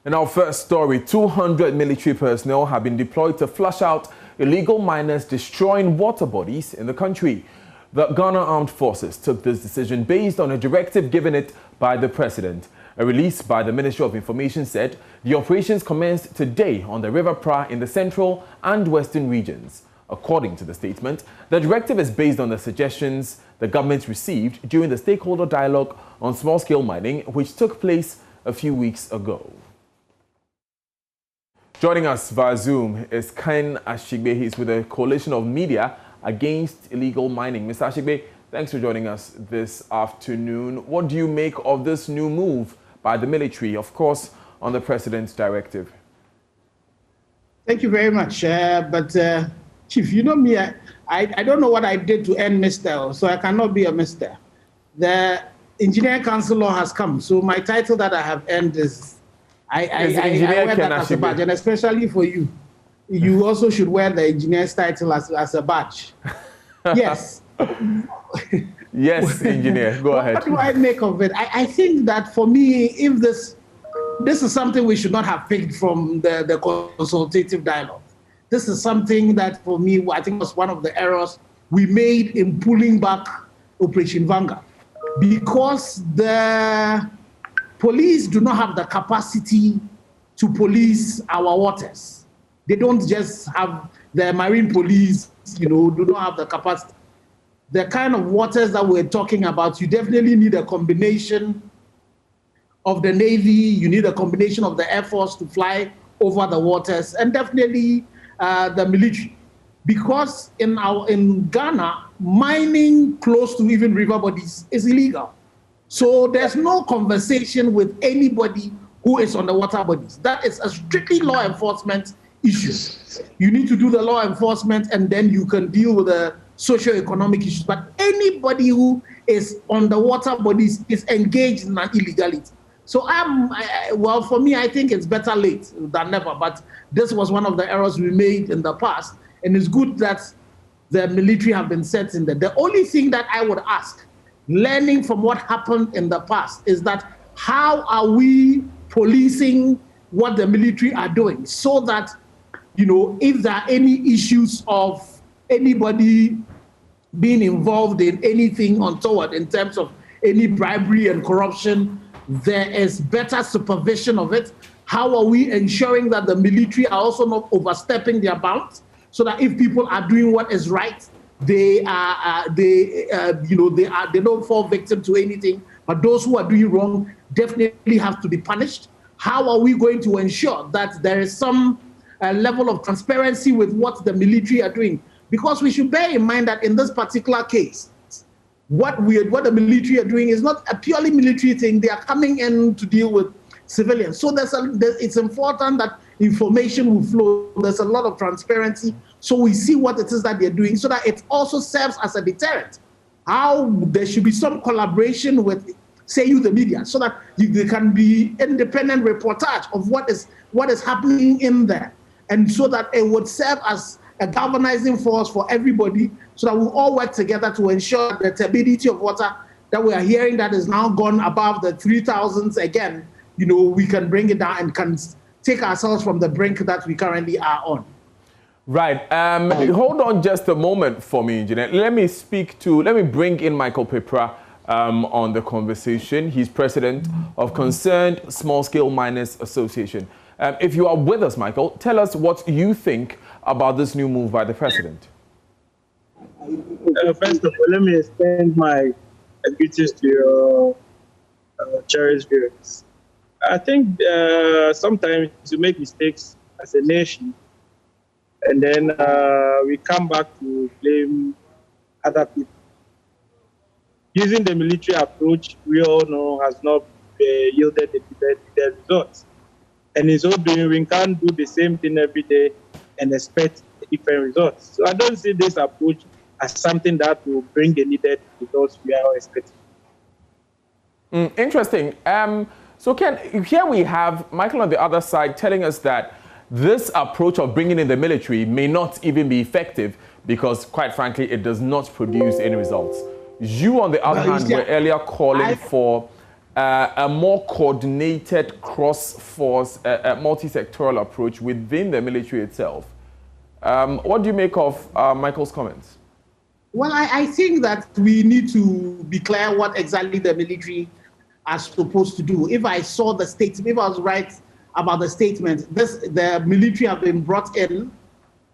In our first story, 200 military personnel have been deployed to flush out illegal miners destroying water bodies in the country. The Ghana Armed Forces took this decision based on a directive given it by the president. A release by the Ministry of Information said the operations commenced today on the River Pra in the central and western regions. According to the statement, the directive is based on the suggestions the government received during the stakeholder dialogue on small-scale mining, which took place a few weeks ago. Joining us via Zoom is Ken Ashigbe. He's with a coalition of media against illegal mining. Mr. Ashigbe, thanks for joining us this afternoon. What do you make of this new move by the military, of course, on the president's directive? Thank you very much. Chief, you know me, I don't know what I did to earn Mr., so I cannot be a Mr. The Engineering Council law has come, so my title that I have earned is I wear that as a badge, and especially for you. You also should wear the engineer's title as a badge. Yes. Yes, engineer, go ahead. What do I make of it? I think that for me, if this is something we should not have picked from the consultative dialogue. This is something that, for me, I think was one of the errors we made in pulling back Operation Vanguard, because the police do not have the capacity to police our waters. They don't just have the marine police, do not have the capacity. The kind of waters that we're talking about, you definitely need a combination of the Navy, you need a combination of the Air Force to fly over the waters, and definitely the military. Because in Ghana, mining close to even river bodies is illegal. So there's no conversation with anybody who is on the water bodies. That is a strictly law enforcement issue. You need to do the law enforcement, and then you can deal with the socio-economic issues. But anybody who is on the water bodies is engaged in an illegality. So well, for me, I think it's better late than never. But this was one of the errors we made in the past, and it's good that the military have been set in there. The only thing that I would ask, learning from what happened in the past, is that how are we policing what the military are doing, so that, if there are any issues of anybody being involved in anything untoward in terms of any bribery and corruption, there is better supervision of it. How are we ensuring that the military are also not overstepping their bounds, so that if people are doing what is right, they don't fall victim to anything, but those who are doing wrong definitely have to be punished? How are we going to ensure that there is some level of transparency with what the military are doing? Because we should bear in mind that in this particular case, what the military are doing is not a purely military thing. They are coming in to deal with civilians. So it's important that information will flow. There's a lot of transparency, so we see what it is that they're doing, so that it also serves as a deterrent. How there should be some collaboration with, say, you, the media, so that there can be independent reportage of what is happening in there, and so that it would serve as a galvanizing force for everybody, so that we all work together to ensure the turbidity of water that we are hearing that is now gone above the 3,000s again, we can bring it down and can take ourselves from the brink that we currently are on. Right. Hold on just a moment for me, engineer. Let me bring in Michael Pepra on the conversation. He's president of Concerned Small-Scale Miners Association. If you are with us, Michael, tell us what you think about this new move by the president. First of all, let me extend my greetings to your cherished viewers. I think sometimes we make mistakes as a nation, and then we come back to blame other people. Using the military approach, we all know, has not yielded the results. And in so doing, we can't do the same thing every day and expect different results. So I don't see this approach as something that will bring the needed results we are expecting. Interesting. So Ken, here we have Michael on the other side telling us that this approach of bringing in the military may not even be effective because, quite frankly, it does not produce any results. You, on the other hand, were earlier calling for a more coordinated cross-force, multi-sectoral approach within the military itself. What do you make of Michael's comments? Well, I think that we need to be clear what exactly the military are supposed to do. If I saw the statement, if I was right about the statement, the military have been brought in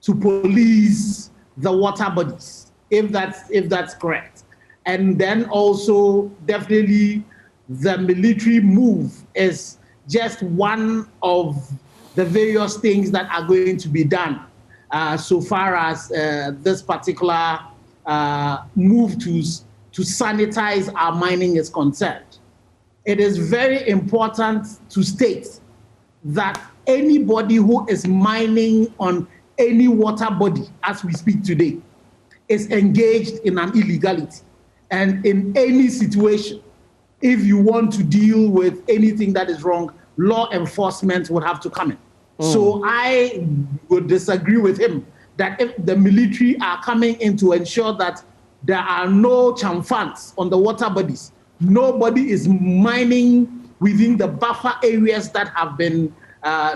to police the water bodies, if that's correct. And then also definitely the military move is just one of the various things that are going to be done so far as this particular move to sanitize our mining is concerned. It is very important to state that anybody who is mining on any water body as we speak today is engaged in an illegality. And in any situation, if you want to deal with anything that is wrong, law enforcement would have to come in. So I would disagree with him that if the military are coming in to ensure that there are no chamfans on the water bodies, nobody is mining within the buffer areas that have been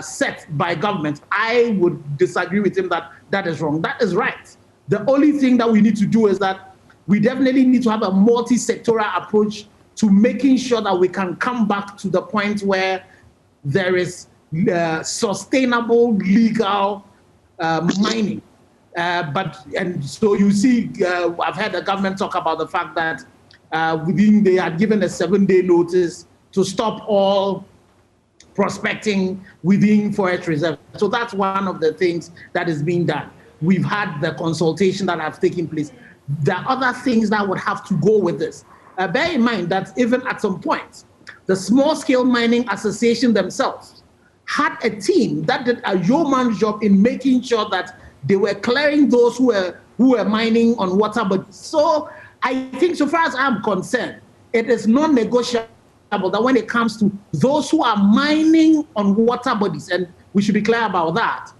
set by government, I would disagree with him that that is wrong. That is right. The only thing that we need to do is that we definitely need to have a multi-sectoral approach to making sure that we can come back to the point where there is sustainable, legal mining. And so you see, I've heard the government talk about the fact that they had given a 7-day notice to stop all prospecting within forest reserve. So that's one of the things that is being done. We've had the consultation that have taken place. There are other things that would have to go with this. Bear in mind that even at some point, the Small Scale Mining Association themselves had a team that did a yeoman's job in making sure that they were clearing those who were mining on water bodies. So I think, so far as I'm concerned, it is non-negotiable that when it comes to those who are mining on water bodies, and we should be clear about that,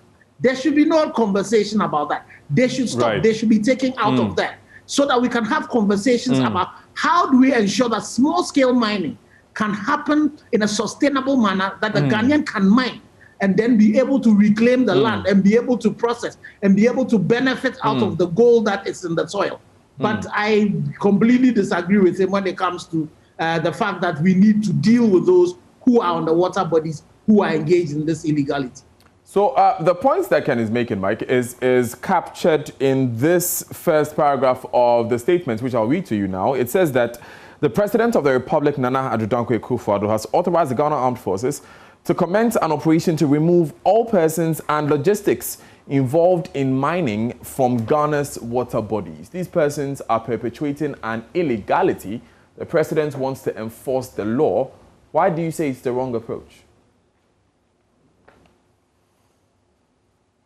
there should be no conversation about that. They should stop. Right. They should be taken out of that so that we can have conversations about how do we ensure that small-scale mining can happen in a sustainable manner, that the Ghanaian can mine and then be able to reclaim the land and be able to process and be able to benefit out of the gold that is in the soil. But I completely disagree with him when it comes to the fact that we need to deal with those who are on the water bodies who are engaged in this illegality. So the points that Ken is making, Mike, is captured in this first paragraph of the statement, which I'll read to you now. It says that the President of the Republic, Nana Addo Dankwa Akufo-Addo, has authorized the Ghana Armed Forces to commence an operation to remove all persons and logistics involved in mining from Ghana's water bodies. These persons are perpetuating an illegality. The President wants to enforce the law. Why do you say it's the wrong approach?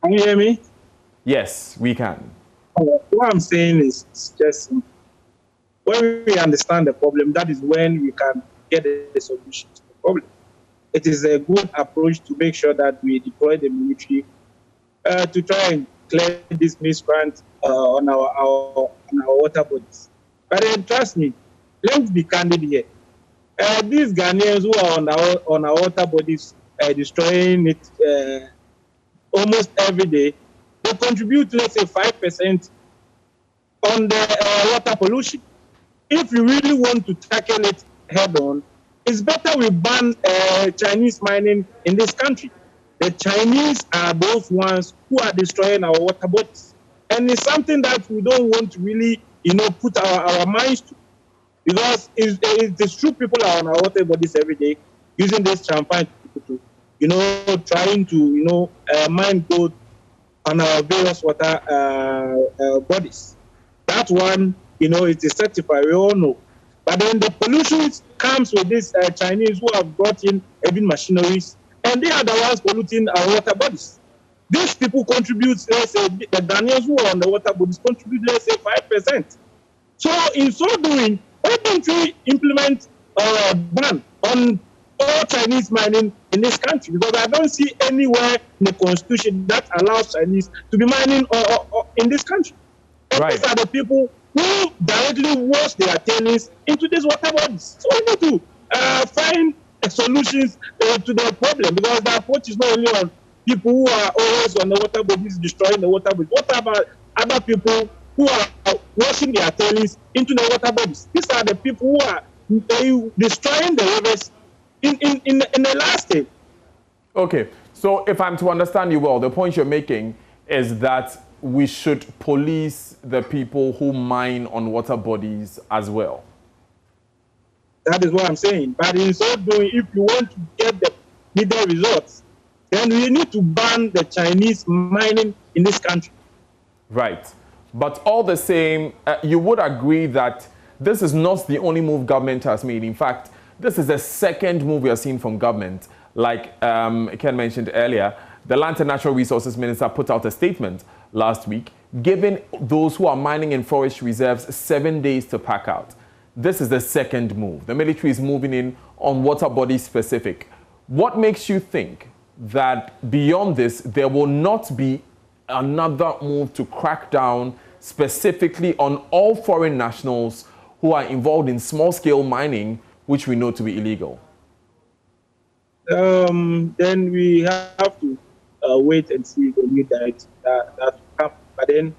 Can you hear me? Yes, we can. What I'm saying is just when we understand the problem, that is when we can get a solution to the problem. It is a good approach to make sure that we deploy the military to try and clear this miscreant on our water bodies. But then, trust me, let's be candid here. These Ghanaians who are on our water bodies destroying it almost every day, they contribute, let's say, 5% on the water pollution. If you really want to tackle it head on, it's better we ban Chinese mining in this country. The Chinese are those ones who are destroying our water bodies. And it's something that we don't want to really, put our minds to. Because it's true, people are on our water bodies every day using this champagne to, trying to, mine gold on our various water bodies. That one, it is certified, we all know. But then the pollution comes with these Chinese who have brought in heavy machineries, and they are the ones polluting our water bodies. These people contribute, let's say, the Ghanaians who are on the water bodies contribute, let's say, 5%. So in so doing, why don't we implement a ban on all Chinese mining in this country? Because I don't see anywhere in the constitution that allows Chinese to be mining in this country. And these are the people who directly wash their tailings into these water bodies. So we need to find solutions to the problem, because the approach is not only on people who are always on the water bodies, destroying the water bodies. What about other people who are washing their tailings into the water bodies? These are the people who are destroying the rivers in the last day. Okay, so if I'm to understand you well, the point you're making is that we should police the people who mine on water bodies as well. That is what I'm saying. But in so doing, if you want to get the needed results, then we need to ban the Chinese mining in this country. Right. But all the same, you would agree that this is not the only move government has made. In fact, this is the second move we are seeing from government. Like Ken mentioned earlier, the Land and Natural Resources Minister put out a statement last week, giving those who are mining in forest reserves 7 days to pack out. This is the second move. The military is moving in on water body specific. What makes you think that beyond this, there will not be another move to crack down specifically on all foreign nationals who are involved in small-scale mining, which we know to be illegal? Then we have to wait and see the new directive that will come. But then,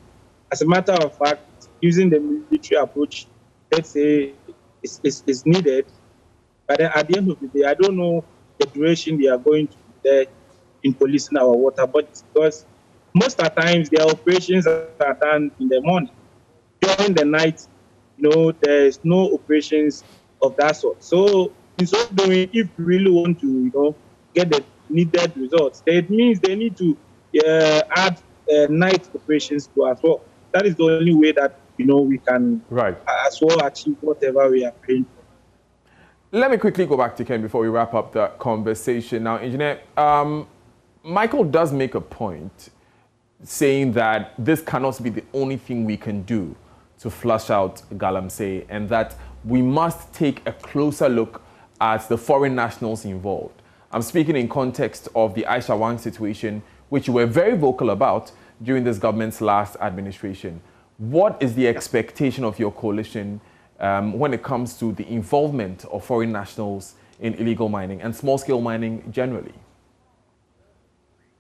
as a matter of fact, using the military approach, let's say, is needed. But then at the end of the day, I don't know the duration they are going to be there in policing our water bodies, because most of the times their operations are done in the morning. During the night, there is no operations of that sort. So in so doing, if we really want to, get the needed results, that means they need to add night operations to as well. That is the only way that we can as well achieve whatever we are praying for. Let me quickly go back to Ken before we wrap up the conversation. Now, Engineer, Michael does make a point saying that this cannot be the only thing we can do to flush out Galamsey, and that we must take a closer look at the foreign nationals involved. I'm speaking in context of the Aisha Wang situation, which you were very vocal about during this government's last administration. What is the expectation of your coalition when it comes to the involvement of foreign nationals in illegal mining and small-scale mining generally?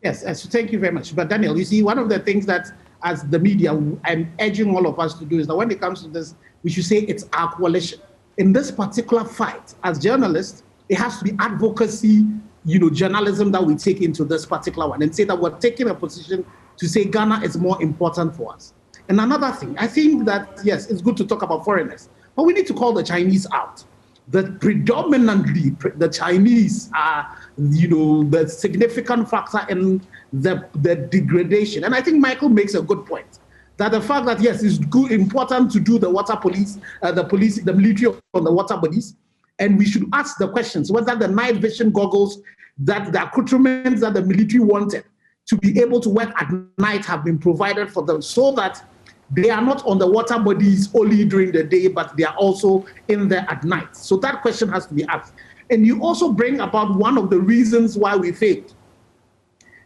Yes, so thank you very much. But Daniel, you see, one of the things that as the media, I'm urging all of us to do is that when it comes to this, we should say it's our coalition. In this particular fight, as journalists, it has to be advocacy, journalism that we take into this particular one and say that we're taking a position to say Ghana is more important for us. And another thing, I think that, yes, it's good to talk about foreigners, but we need to call the Chinese out. That predominantly the Chinese are, the significant factor in the degradation. And I think Michael makes a good point, that the fact that, yes, it's important to do the water police, the military on the water bodies, and we should ask the questions whether the night vision goggles, that the accoutrements that the military wanted to be able to work at night have been provided for them, so that they are not on the water bodies only during the day, but they are also in there at night. So that question has to be asked. And you also bring about one of the reasons why we failed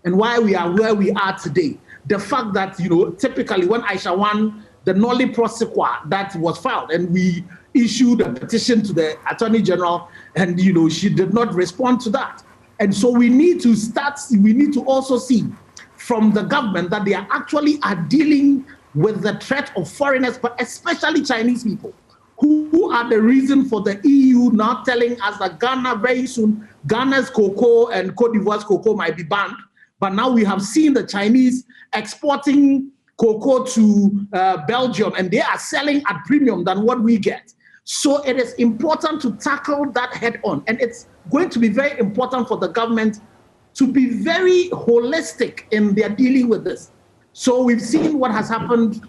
and why we are where we are today. The fact that, typically when Aisha won the Nolly Prosequa that was filed, and we issued a petition to the Attorney General, and, she did not respond to that. And so we need to also see from the government that they are actually dealing with the threat of foreigners, but especially Chinese people, who are the reason for the EU now telling us that Ghana, very soon, Ghana's cocoa and Cote d'Ivoire's cocoa might be banned. But now we have seen the Chinese exporting cocoa to Belgium, and they are selling at premium than what we get. So it is important to tackle that head on. And it's going to be very important for the government to be very holistic in their dealing with this. So we've seen what has happened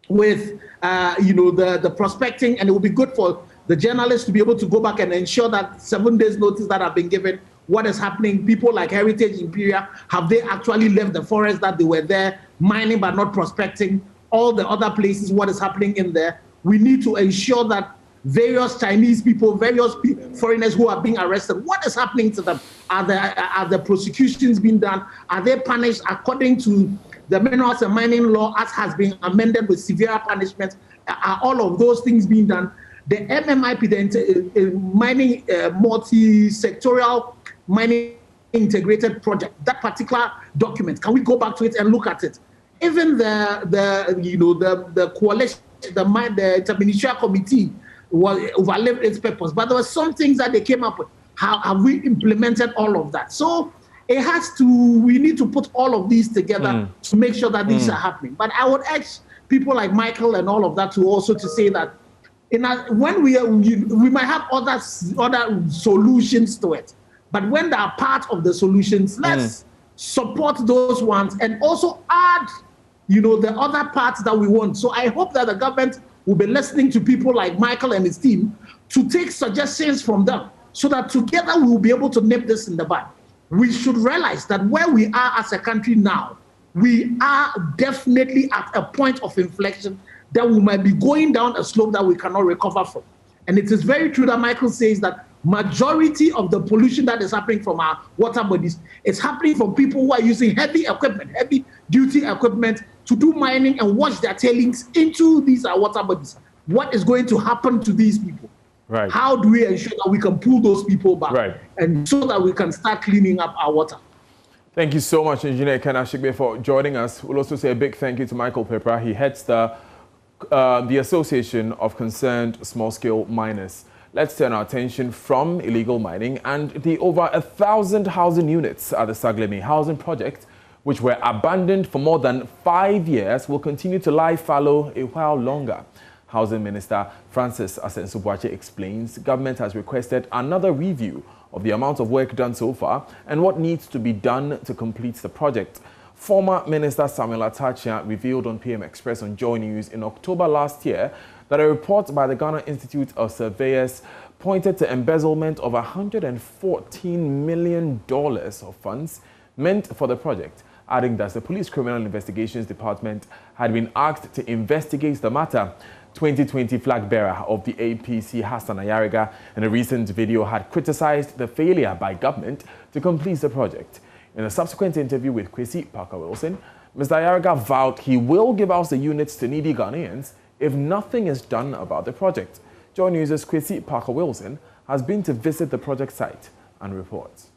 with, the prospecting, and it will be good for the journalists to be able to go back and ensure that 7 days notice that have been given, what is happening. People like Heritage Imperial, have they actually left the forest that they were there mining but not prospecting? All the other places, what is happening in there? We need to ensure that various Chinese people, foreigners who are being arrested, what is happening to them? Are the prosecutions being done? Are they punished according to the Minerals and Mining Law as has been amended with severe punishment? Are all of those things being done? the MMIP, the mining multi-sectorial mining integrated project, that particular document, can we go back to it and look at it? Even the coalition, the interministerial committee overlapped its purpose, but there were some things that they came up with. How have we implemented all of that? So we need to put all of these together to make sure that these are happening. But I would urge people like Michael and all of that to also to say that when we might have other solutions to it, but when they are part of the solutions, let's support those ones and also add, the other parts that we want. So I hope that the government will be listening to people like Michael and his team to take suggestions from them so that together we will be able to nip this in the bud. We should realize that where we are as a country now, we are definitely at a point of inflection that we might be going down a slope that we cannot recover from. And it is very true that Michael says that majority of the pollution that is happening from our water bodies is happening from people who are using heavy duty equipment to do mining and wash their tailings into these water bodies. What is going to happen to these people? Right. How do we ensure that we can pull those people back and so that we can start cleaning up our water? Thank you so much, Engineer Ken Ashigbe, for joining us. We'll also say a big thank you to Michael Pepra. He heads the Association of Concerned Small-Scale Miners. Let's turn our attention from illegal mining and the over 1,000 housing units at the Saglemi housing project, which were abandoned for more than 5 years, will continue to lie fallow a while longer. Housing Minister Francis Asensubuache explains government has requested another review of the amount of work done so far and what needs to be done to complete the project. Former Minister Samuel Atachia revealed on PM Express on JoyNews in October last year that a report by the Ghana Institute of Surveyors pointed to embezzlement of $114 million of funds meant for the project, adding that the Police Criminal Investigations Department had been asked to investigate the matter. 2020 flag bearer of the APC, Hassan Ayariga, in a recent video had criticized the failure by government to complete the project. In a subsequent interview with Kwesi Parker-Wilson, Mr. Ayariga vowed he will give out the units to needy Ghanaians if nothing is done about the project. JoyNews' Kwesi Parker-Wilson has been to visit the project site and reports.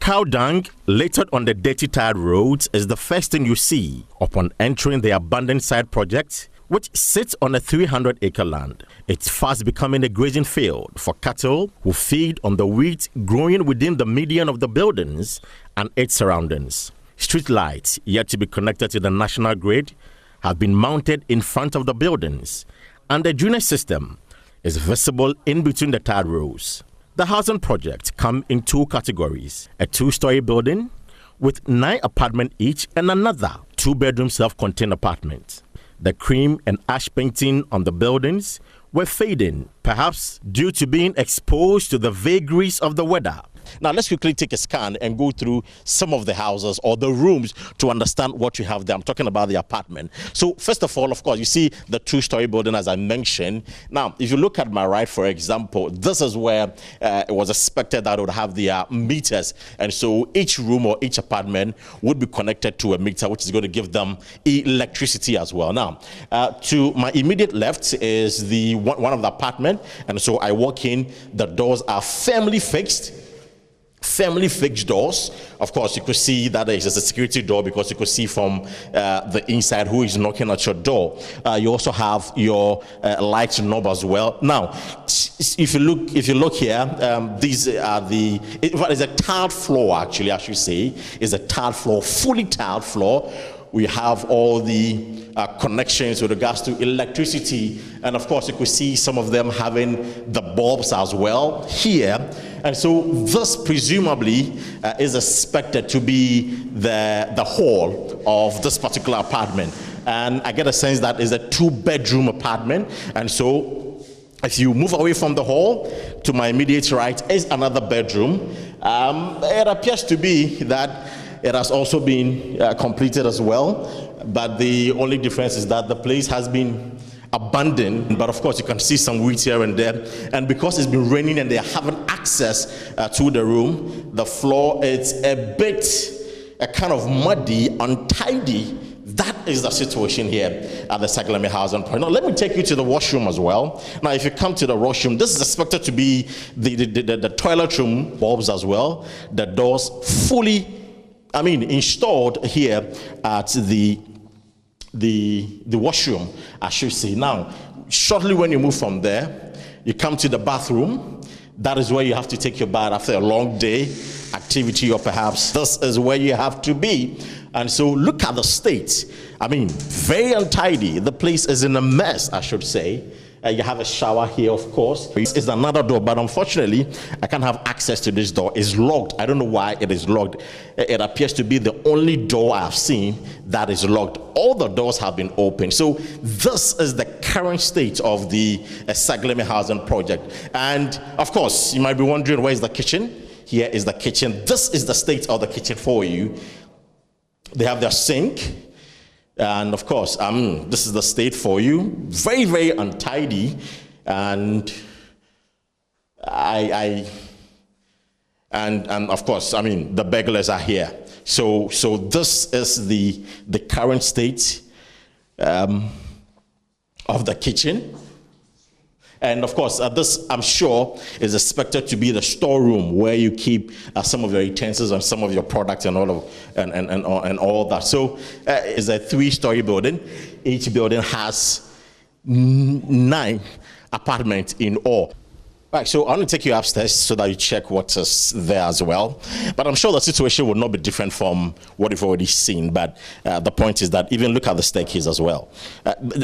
Cow dung littered on the dirty tarred roads is the first thing you see upon entering the abandoned site project, which sits on a 300-acre land. It's fast becoming a grazing field for cattle who feed on the wheat growing within the median of the buildings and its surroundings. Street lights, yet to be connected to the national grid, have been mounted in front of the buildings, and the drainage system is visible in between the tarred rows. The housing project comes in two categories: a 2-story building with 9 apartments each and another 2-bedroom self-contained apartment. The cream and ash painting on the buildings were fading, perhaps due to being exposed to the vagaries of the weather. Now, let's quickly take a scan and go through some of the houses or the rooms to understand what you have there. I'm talking about the apartment. So, first of all, of course, you see the 2-story building, as I mentioned. Now, if you look at my right, for example, this is where it was expected that it would have the meters. And so each room or each apartment would be connected to a meter, which is going to give them electricity as well. Now, to my immediate left is one of the apartment. And so I walk in, the doors are firmly fixed doors. Of course, you could see that there is a security door because you could see from the inside who is knocking at your door. You also have your light knob as well. Now, if you look here, these are it's a tiled floor, actually, I should say. It's a tiled floor, fully tiled floor. We have all the connections with regards to electricity, and of course you could see some of them having the bulbs as well here. And so this presumably is expected to be the hall of this particular apartment, and I get a sense that is a 2-bedroom apartment. And so if you move away from the hall, to my immediate right is another bedroom. It appears to be that it has also been completed as well, but the only difference is that the place has been abandoned. But of course, you can see some weeds here and there, and because it's been raining and they haven't access to the room, the floor is a bit kind of muddy, untidy, That is the situation here at the Saglemi housing project. Now, let me take you to the washroom as well. Now, if you come to the washroom, this is expected to be the toilet room bulbs as well. The doors fully, installed here at the washroom, I should say. Now, shortly when you move from there, you come to the bathroom. That is where you have to take your bath after a long day activity, or perhaps this is where you have to be. And so look at the state. Very untidy. The place is in a mess, I should say. You have a shower here, of course. It's another door, but unfortunately, I can't have access to this door. It's locked. I don't know why it is locked. It appears to be the only door I've seen that is locked. All the doors have been opened. So this is the current state of the Saglemi housing project. And of course, you might be wondering, where is the kitchen? Here is the kitchen. This is the state of the kitchen for you. They have their sink. And of course, this is the state for you. Very, very untidy. And and of course, the burglars are here. So this is the current state of the kitchen. And of course, this, I'm sure, is expected to be the storeroom where you keep some of your utensils and some of your products and all that. So it's a 3-story building. Each building has 9 apartments in all. Right, so I want to take you upstairs so that you check what is there as well. But I'm sure the situation will not be different from what you've already seen. But the point is that even look at the staircase as well.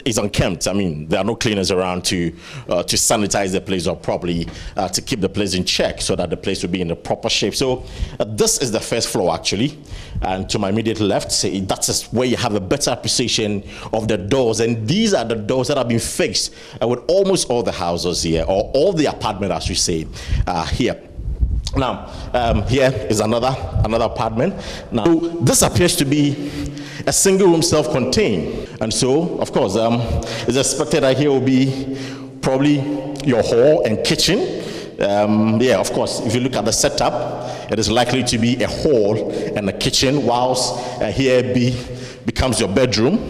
It's unkempt. There are no cleaners around to sanitize the place or properly to keep the place in check so that the place will be in the proper shape. So this is the first floor, actually. And to my immediate left, that is where you have a better appreciation of the doors. And these are the doors that have been fixed with almost all the houses here, or all the apartments, as we say, here. Now, here is another apartment. Now, this appears to be a single room, self-contained. And so, of course, it's expected that here will be probably your hall and kitchen. Of course, if you look at the setup, it is likely to be a hall and a kitchen, whilst here becomes your bedroom.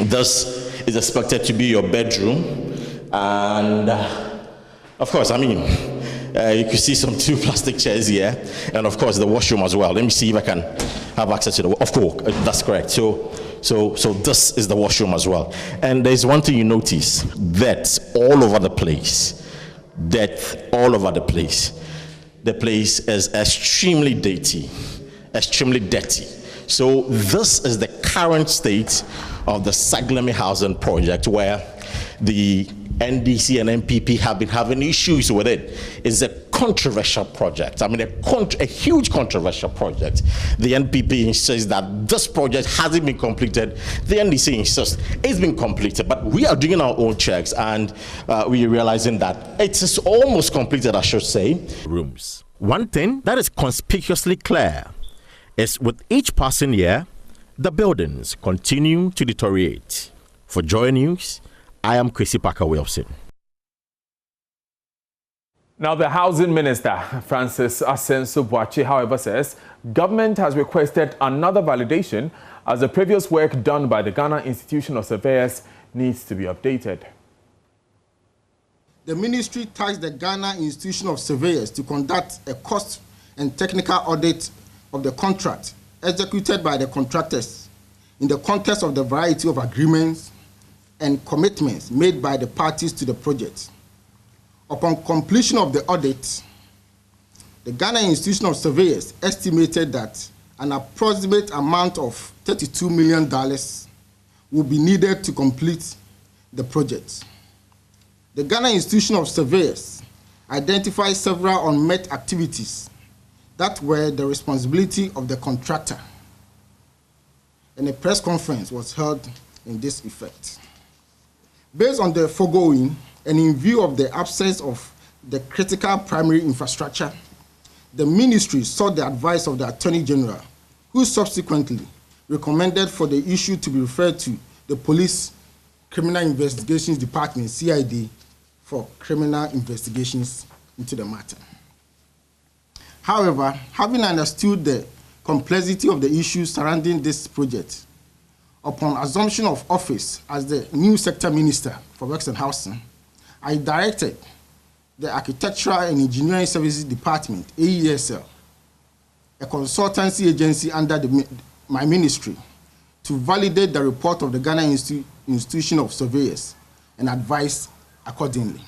This is expected to be your bedroom. And of course, you can see some 2 plastic chairs here, and of course the washroom as well. Let me see if I can have access to the. Of course, that's correct. So this is the washroom as well. And there's one thing you notice: that's all over the place. The place is extremely dirty, So this is the current state of the Saglemi housing project, where the NDC and NPP have been having issues with it. It's a controversial project. A huge controversial project. The NPP insists that this project hasn't been completed. The NDC insists it's been completed, but we are doing our own checks, and we are realizing that it is almost completed, I should say. Rooms. One thing that is conspicuously clear is with each passing year, the buildings continue to deteriorate. For JoyNews, I am Kwesi Parker Wilson. Now, the Housing Minister, Francis Asenso-Boakye, however, says government has requested another validation as the previous work done by the Ghana Institution of Surveyors needs to be updated. The ministry tasked the Ghana Institution of Surveyors to conduct a cost and technical audit of the contract executed by the contractors in the context of the variety of agreements and commitments made by the parties to the project. Upon completion of the audit, the Ghana Institution of Surveyors estimated that an approximate amount of $32 million will be needed to complete the project. The Ghana Institution of Surveyors identified several unmet activities that were the responsibility of the contractor, and a press conference was held in this effect. Based on the foregoing, and in view of the absence of the critical primary infrastructure, the ministry sought the advice of the Attorney General, who subsequently recommended for the issue to be referred to the Police Criminal Investigations Department, CID, for criminal investigations into the matter. However, having understood the complexity of the issues surrounding this project, Upon assumption of office as the new sector minister for Works and Housing, I directed the Architectural and Engineering Services Department, AESL, a consultancy agency under my ministry, to validate the report of the Ghana Institution of Surveyors and advise accordingly.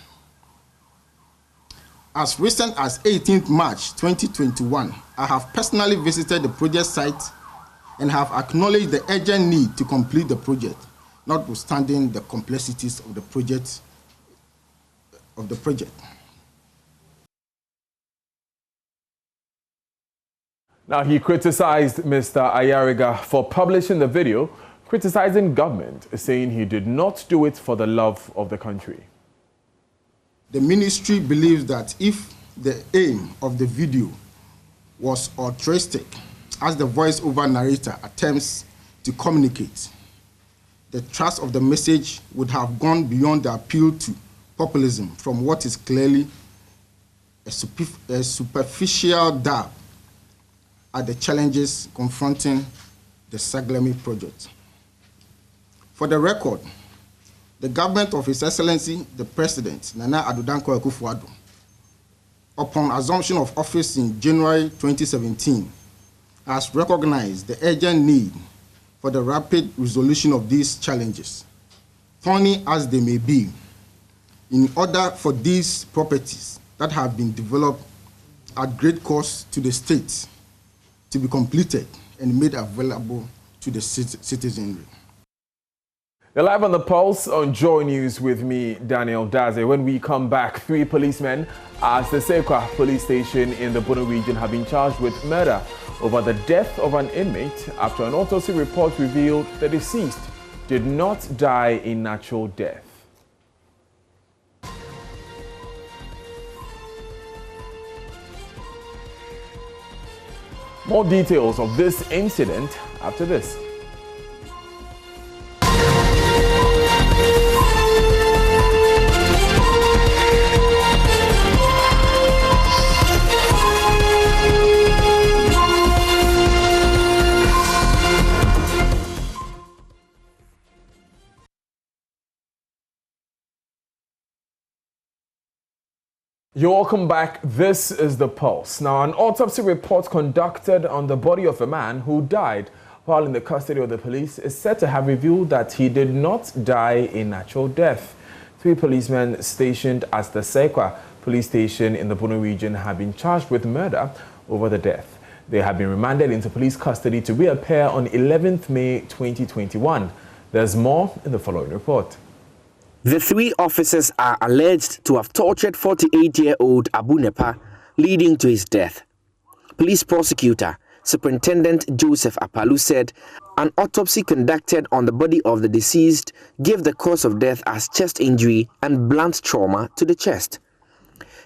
As recent as 18th March 2021, I have personally visited the project site and have acknowledged the urgent need to complete the project, notwithstanding the complexities of the project. Now, he criticized Mr. Ayariga for publishing the video, criticizing government, saying he did not do it for the love of the country. The ministry believes that if the aim of the video was altruistic, as the voice-over narrator attempts to communicate, the thrust of the message would have gone beyond the appeal to populism from what is clearly a superficial dab at the challenges confronting the Saglemi project. For the record, the government of His Excellency, the President, Nana Addo Dankwa Akufo-Addo, upon assumption of office in January 2017, has recognized the urgent need for the rapid resolution of these challenges, thorny as they may be, in order for these properties that have been developed at great cost to the state to be completed and made available to the citizenry. You're live on the Pulse on Joy News with me, Daniel Daze. When we come back, 3 policemen at the Sekwa police station in the Bono region have been charged with murder over the death of an inmate after an autopsy report revealed the deceased did not die a natural death. More details of this incident after this. You're welcome back. This is The Pulse. Now, an autopsy report conducted on the body of a man who died while in the custody of the police is said to have revealed that he did not die a natural death. 3 policemen stationed at the Sekwa police station in the Bono region have been charged with murder over the death. They have been remanded into police custody to reappear on 11th May 2021. There's more in the following report. The 3 officers are alleged to have tortured 48-year-old Abu Nepa, leading to his death. Police prosecutor, Superintendent Joseph Apalu, said an autopsy conducted on the body of the deceased gave the cause of death as chest injury and blunt trauma to the chest.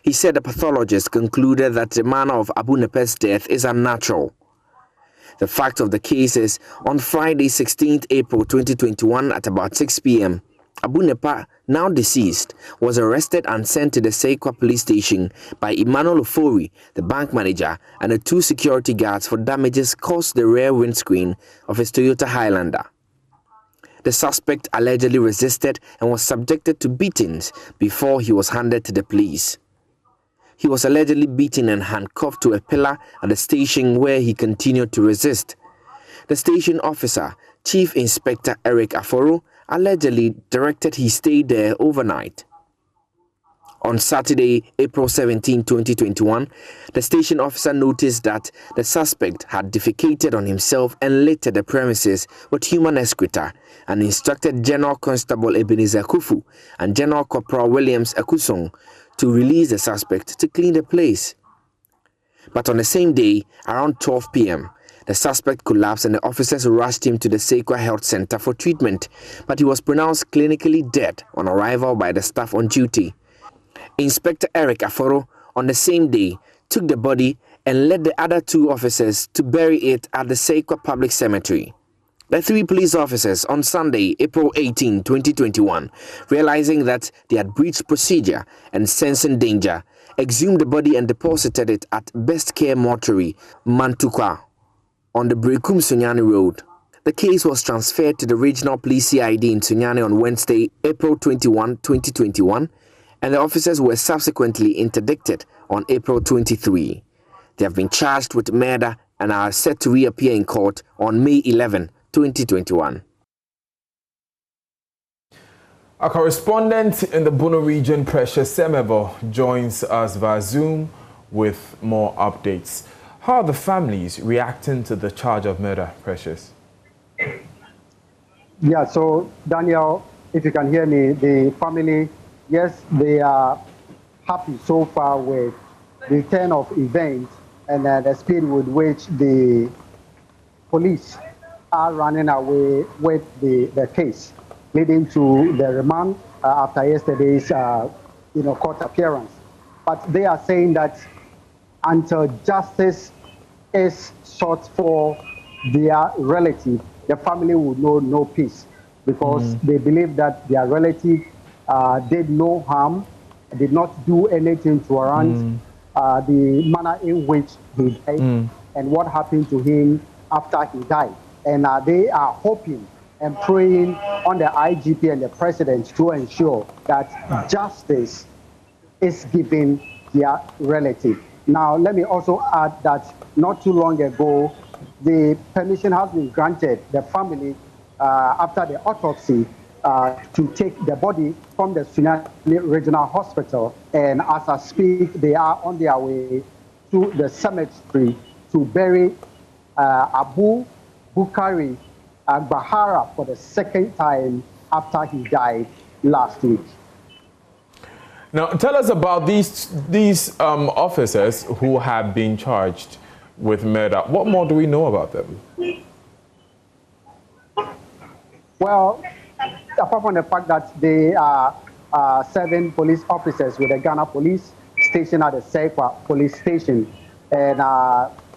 He said the pathologist concluded that the manner of Abu Nepa's death is unnatural. The fact of the case is, on Friday, 16th April 2021 at about 6 p.m., Abu Nepa, now deceased, was arrested and sent to the Sekwa police station by Emmanuel Ofori, the bank manager, and the 2 security guards for damages caused the rear windscreen of his Toyota Highlander. The suspect allegedly resisted and was subjected to beatings before he was handed to the police. He was allegedly beaten and handcuffed to a pillar at the station where he continued to resist. The station officer, Chief Inspector Eric Aforo, allegedly directed he stay there overnight. On Saturday, April 17, 2021, the station officer noticed that the suspect had defecated on himself and littered the premises with human excreta and instructed General Constable Ebenezer Kufu and General Corporal Williams Akusong to release the suspect to clean the place. But on the same day, around 12 p.m., the suspect collapsed and the officers rushed him to the Sekwa Health Center for treatment, but he was pronounced clinically dead on arrival by the staff on duty. Inspector Eric Aforo, on the same day, took the body and led the other 2 officers to bury it at the Sekwa Public Cemetery. The 3 police officers on Sunday, April 18, 2021, realizing that they had breached procedure and sensing danger, exhumed the body and deposited it at Best Care Mortuary, Mantukwa, on the Brekum Sunyani Road. The case was transferred to the Regional Police CID in Sunyani on Wednesday, April 21, 2021, and the officers were subsequently interdicted on April 23. They have been charged with murder and are set to reappear in court on May 11, 2021. Our correspondent in the Bono region, Precious Semevo, joins us via Zoom with more updates. How are the families reacting to the charge of murder, Precious? Yeah, so Daniel, if you can hear me, the family, yes, they are happy so far with the turn of events and the speed with which the police are running away with the case, leading to the remand after yesterday's court appearance. But they are saying that until justice is sought for their relative, the family would know no peace, because they believe that their relative did no harm, did not do anything to warrant the manner in which he died and what happened to him after he died. And they are hoping and praying on the IGP and the president to ensure that justice is given their relative. Now, let me also add that not too long ago, the permission has been granted the family after the autopsy to take the body from the Sunyani Regional Hospital. And as I speak, they are on their way to the cemetery to bury Abu Bukari Bahara for the second time after he died last week. Now, tell us about these officers who have been charged with murder. What more do we know about them? Well, apart from the fact that they are 7 police officers with the Ghana police stationed at the Sekwa police station, and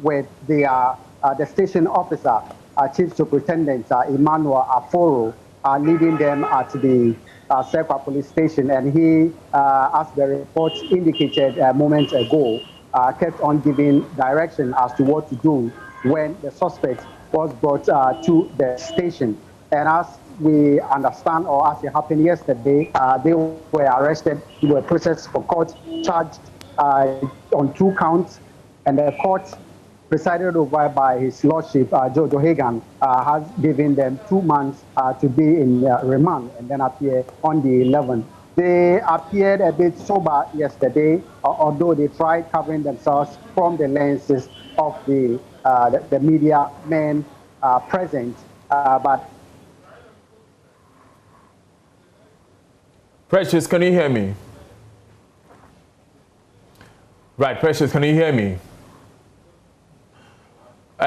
with the station officer, Chief Superintendent Emmanuel Aforo, leading them at the Sekwa police station. And he, as the report indicated moments ago, kept on giving direction as to what to do when the suspect was brought to the station. And as we understand, or as it happened yesterday, they were arrested, they were processed for court, charged on 2 counts, and the court, presided over by His Lordship, Jojo Hagan, has given them 2 months to be in remand and then appear on the 11th. They appeared a bit sober yesterday, although they tried covering themselves from the lenses of the media men present. But Precious, can you hear me? Right, Precious, can you hear me?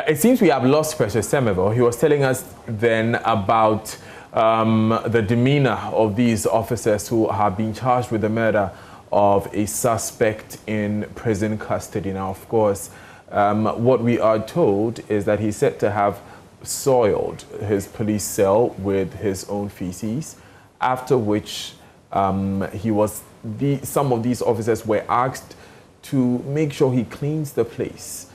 It seems we have lost Precious Semevo. He was telling us then about the demeanor of these officers who have been charged with the murder of a suspect in prison custody. Now, of course, what we are told is that he's said to have soiled his police cell with his own feces, after which some of these officers were asked to make sure he cleans the place.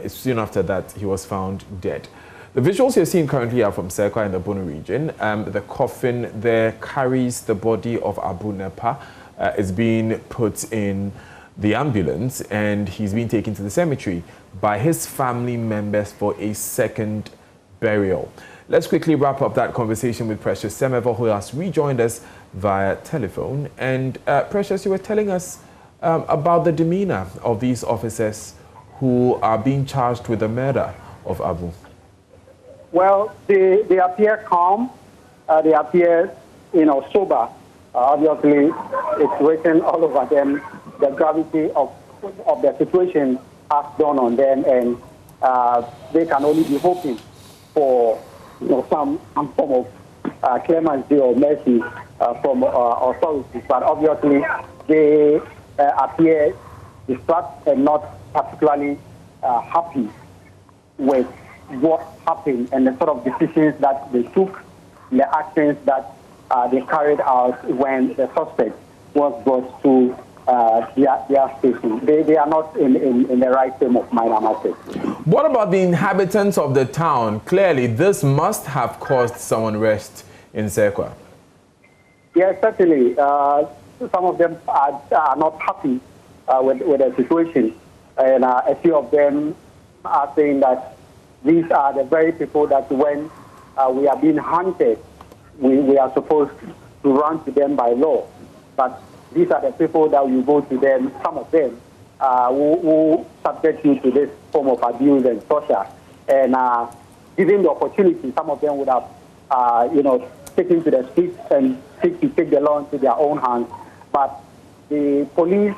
Soon after that, he was found dead. The visuals you're seeing currently are from Sekwa in the Bono region. The coffin there carries the body of Abu Nepa. It's being put in the ambulance, and he's been taken to the cemetery by his family members for a second burial. Let's quickly wrap up that conversation with Precious Semevo, who has rejoined us via telephone. And Precious, you were telling us about the demeanor of these officers who are being charged with the murder of Abu. Well, they appear calm. They appear, sober. Obviously, it's written all over them. The gravity of the situation has dawned on them, and they can only be hoping for some form of clemency or mercy from authorities. But obviously, they appear distraught and not particularly happy with what happened and the sort of decisions that they took, the actions that they carried out when the suspect was brought to their station. They are not in the right frame of mind, I must say. What about the inhabitants of the town? Clearly, this must have caused some unrest in Sekwa. Yes, certainly. Some of them are not happy with the situation. And a few of them are saying that these are the very people that when we are being hunted, we are supposed to run to them by law. But these are the people that we go to them, some of them, who subject you to this form of abuse and torture. And given the opportunity, some of them would have, taken to the streets and seek to take the law into their own hands. But the police,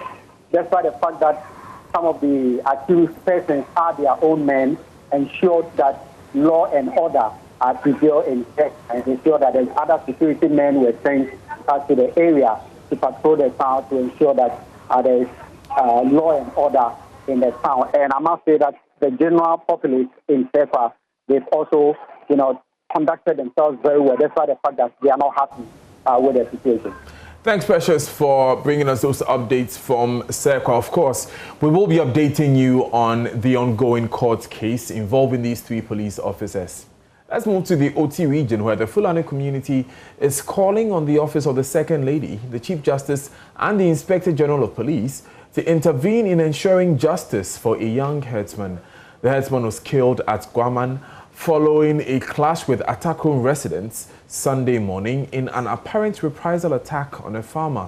despite the fact that some of the accused persons are their own men, ensured that law and order are prevailed in check and ensure that the other security men were sent to the area to patrol the town to ensure that there is law and order in the town. And I must say that the general populace in Sekwa, they've also, conducted themselves very well, despite the fact that they are not happy with the situation. Thanks, Precious, for bringing us those updates from Sekwa. Of course, we will be updating you on the ongoing court case involving these 3 police officers. Let's move to the OT region, where the Fulani community is calling on the office of the Second Lady, the Chief Justice, and the Inspector General of Police to intervene in ensuring justice for a young herdsman. The herdsman was killed at Guaman following a clash with Atakun residents Sunday morning in an apparent reprisal attack on a farmer.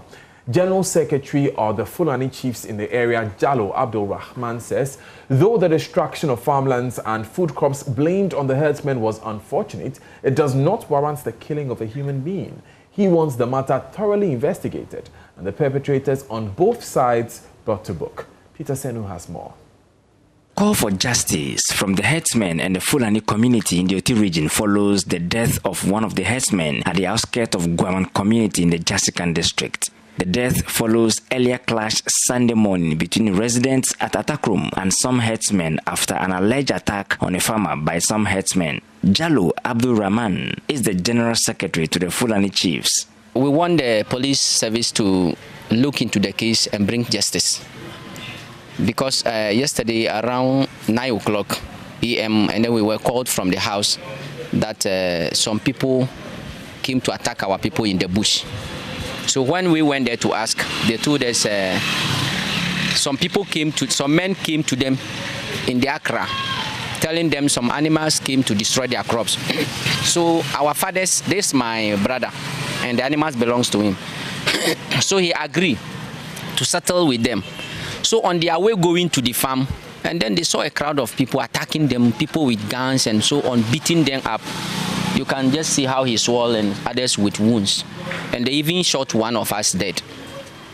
General Secretary of the Fulani chiefs in the area, Jallo Abdul Rahman, says, though the destruction of farmlands and food crops blamed on the herdsmen was unfortunate, it does not warrant the killing of a human being. He wants the matter thoroughly investigated and the perpetrators on both sides brought to book. Peter Senu has more. Call for justice from the herdsmen and the Fulani community in the Oti region follows the death of one of the herdsmen at the outskirts of Guaman community in the Jasikan district. The death follows earlier clash Sunday morning between residents at Atakrum and some herdsmen after an alleged attack on a farmer by some herdsmen. Jallo Abdul Rahman is the General Secretary to the Fulani chiefs. We want the police service to look into the case and bring justice. Because yesterday around 9 o'clock p.m. and then we were called from the house that some people came to attack our people in the bush. So when we went there to ask, they told us some men came to them in the Accra, telling them some animals came to destroy their crops. So our fathers, this is my brother, and the animals belongs to him. So he agreed to settle with them. So on their way going to the farm, and then they saw a crowd of people attacking them, people with guns and so on, beating them up. You can just see how he swollen, others with wounds. And they even shot one of us dead.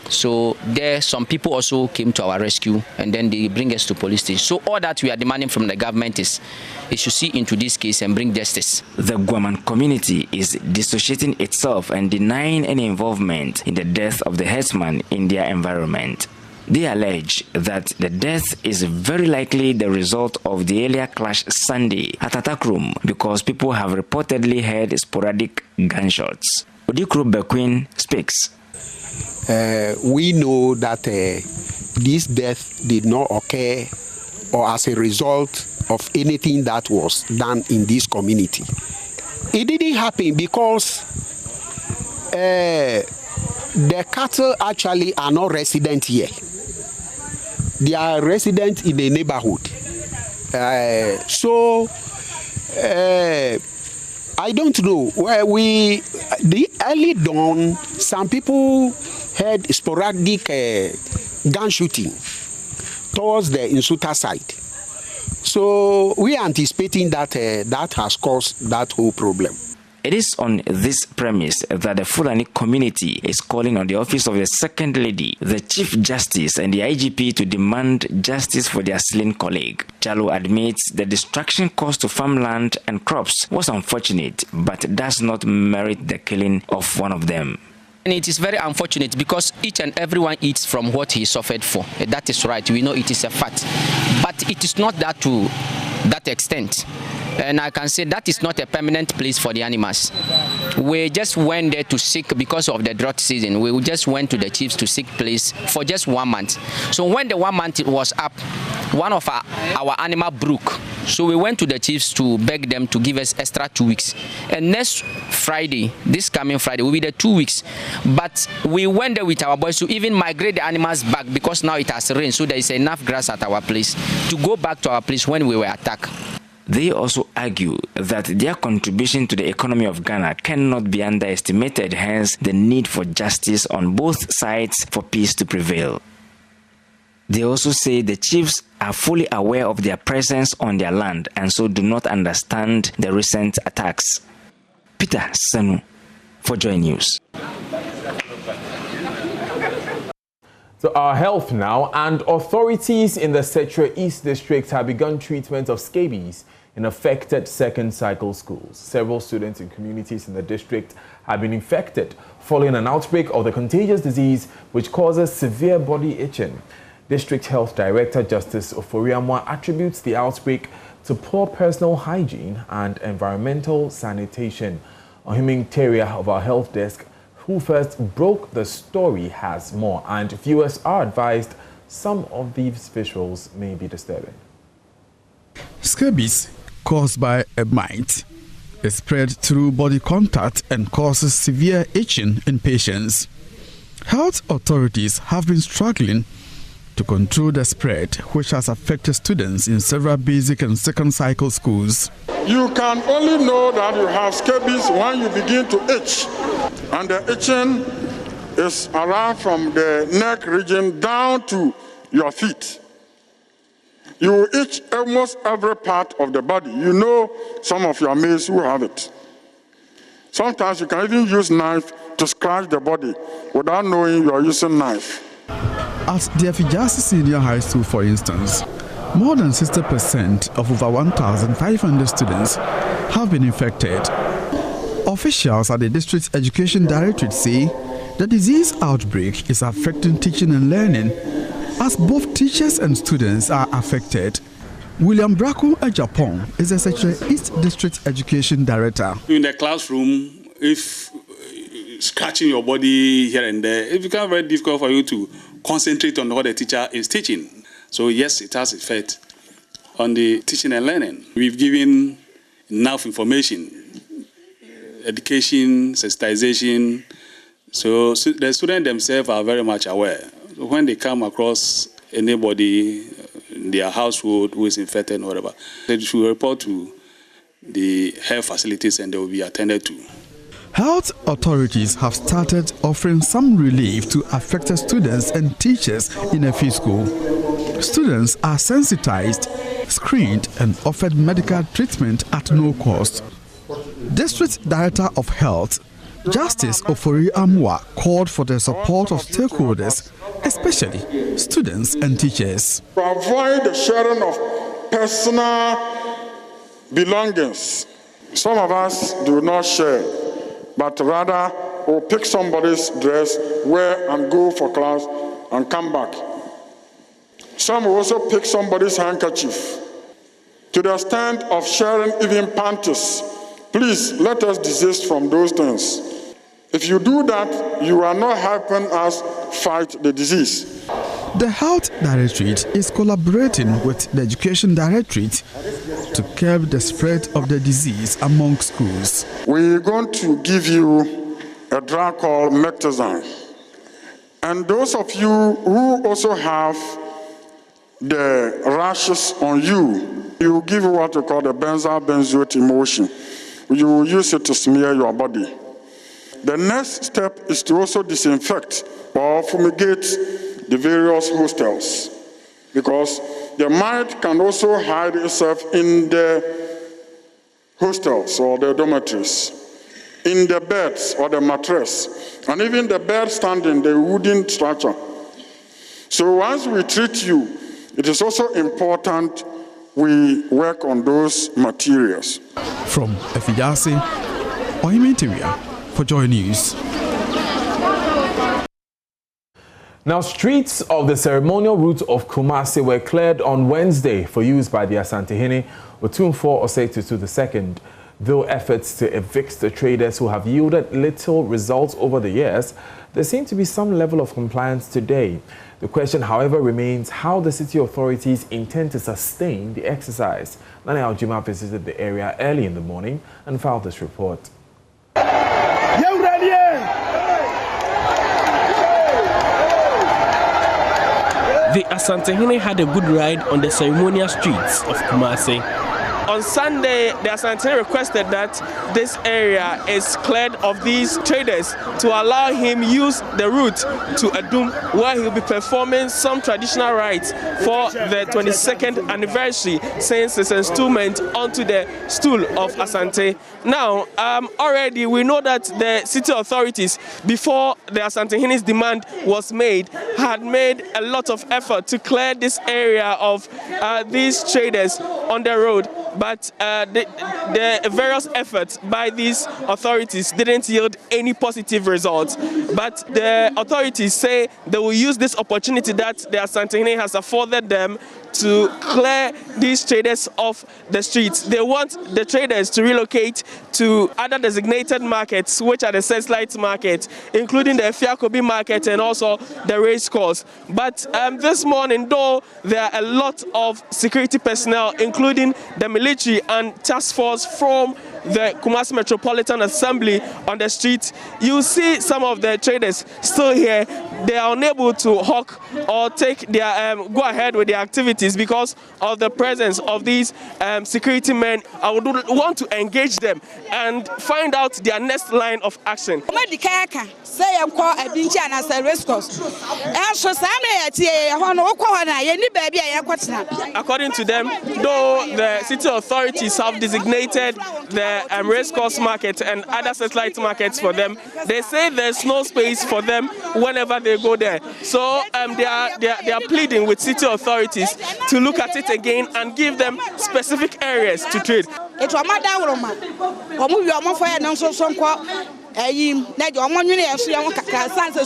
So there, some people also came to our rescue, and then they bring us to police station. So all that we are demanding from the government is it should see into this case and bring justice. The Guaman community is dissociating itself and denying any involvement in the death of the herdsman in their environment. They allege that the death is very likely the result of the earlier clash Sunday at Atakrum because people have reportedly heard sporadic gunshots. Odikro Bequin speaks. We know that this death did not occur or as a result of anything that was done in this community. It didn't happen because the cattle actually are not resident here. They are resident in the neighborhood. I don't know. The early dawn, some people had sporadic gun shooting towards the Insuta side. So we are anticipating that that has caused that whole problem. It is on this premise that the Fulani community is calling on the office of the Second Lady, the Chief Justice, and the IGP to demand justice for their slain colleague. Jallo admits the destruction caused to farmland and crops was unfortunate, but does not merit the killing of one of them. And it is very unfortunate because each and everyone eats from what he suffered for. That is right. We know it is a fact. But it is not that to that extent. And I can say that is not a permanent place for the animals. We just went there to seek, because of the drought season, we just went to the chiefs to seek place for just 1 month. So when the 1 month was up, one of our animal broke. So we went to the chiefs to beg them to give us extra 2 weeks. And next Friday, this coming Friday, will be the 2 weeks. But we went there with our boys to even migrate the animals back because now it has rained, so there is enough grass at our place to go back to our place when we were attacked. They also argue that their contribution to the economy of Ghana cannot be underestimated, hence the need for justice on both sides for peace to prevail. They also say the chiefs are fully aware of their presence on their land and so do not understand the recent attacks. Peter Sanu for JoyNews. So our health now, and authorities in the Central East District have begun treatment of scabies in affected second cycle schools. Several students and communities in the district have been infected following an outbreak of the contagious disease which causes severe body itching. District Health Director Justice Oforiamwa attributes the outbreak to poor personal hygiene and environmental sanitation. Ohiming Teria of our health desk, who first broke the story, has more, and viewers are advised some of these visuals may be disturbing. Scabies, caused by a mite, is spread through body contact and causes severe itching in patients. Health authorities have been struggling to control the spread, which has affected students in several basic and second cycle schools. You can only know that you have scabies when you begin to itch. And the itching is around from the neck region down to your feet. You itch almost every part of the body. You know some of your mates who have it. Sometimes you can even use knife to scratch the body without knowing you are using knife. At the Afijasi Senior High School, for instance, more than 60% of over 1,500 students have been infected. Officials at the District Education Directorate say the disease outbreak is affecting teaching and learning, as both teachers and students are affected. William Braco Ejapong is the Central East District Education Director. In the classroom, if scratching your body here and there, it becomes very difficult for you to concentrate on what the teacher is teaching. So yes, it has effect on the teaching and learning. We've given enough information, education, sensitization, so the students themselves are very much aware. So when they come across anybody in their household who is infected or whatever, they should report to the health facilities and they will be attended to. Health authorities have started offering some relief to affected students and teachers in a free school. Students are sensitized, screened, and offered medical treatment at no cost. District Director of Health, Justice Ofori Amwa, called for the support of stakeholders, especially students and teachers. To avoid the sharing of personal belongings, some of us do not share, but rather will pick somebody's dress, wear and go for class and come back. Some will also pick somebody's handkerchief. To the extent of sharing even panties, please let us desist from those things. If you do that, you are not helping us fight the disease. The Health Directorate is collaborating with the Education Directorate to curb the spread of the disease among schools. We're going to give you a drug called Mectazine. And those of you who also have the rashes on you, you give what we call the benzyl benzoate emulsion. You will use it to smear your body. The next step is to also disinfect or fumigate the various hostels, because the mite can also hide itself in the hostels or the dormitories, in the beds or the mattress, and even the bed standing, the wooden structure. So once we treat you, it is also important we work on those materials. From Afijasi, Ohiminteria for JoyNews. Now, streets of the ceremonial route of Kumasi were cleared on Wednesday for use by the Asantehene Otumfuo Osei Tutu II Though efforts to evict the traders who have yielded little results over the years, there seems to be some level of compliance today. The question, however, remains how the city authorities intend to sustain the exercise. Nane Aljuma visited the area early in the morning and filed this report. The Asantehene had a good ride on the ceremonial streets of Kumasi. On Sunday, the Asantehene requested that this area is cleared of these traders to allow him use the route to Adum, where he'll be performing some traditional rites for the 22nd anniversary since his installment onto the stool of Asante. Now, already we know that the city authorities, before the Asantehene's demand was made, had made a lot of effort to clear this area of these traders on the road. But the various efforts by these authorities didn't yield any positive results. But the authorities say they will use this opportunity that the Asantehene has afforded them to clear these traders off the streets. They want the traders to relocate to other designated markets, which are the satellite market, including the Fiakobi market and also the race course. But this morning, though, there are a lot of security personnel, including the military and task force from the Kumasi Metropolitan Assembly on the street, you see some of the traders still here. They are unable to hawk or take their go ahead with their activities because of the presence of these security men. I would want to engage them and find out their next line of action. According to them, though the city authorities have designated the race course market and other satellite markets for them, they say there's no space for them whenever they go there. So they are pleading with city authorities to look at it again and give them specific areas to trade.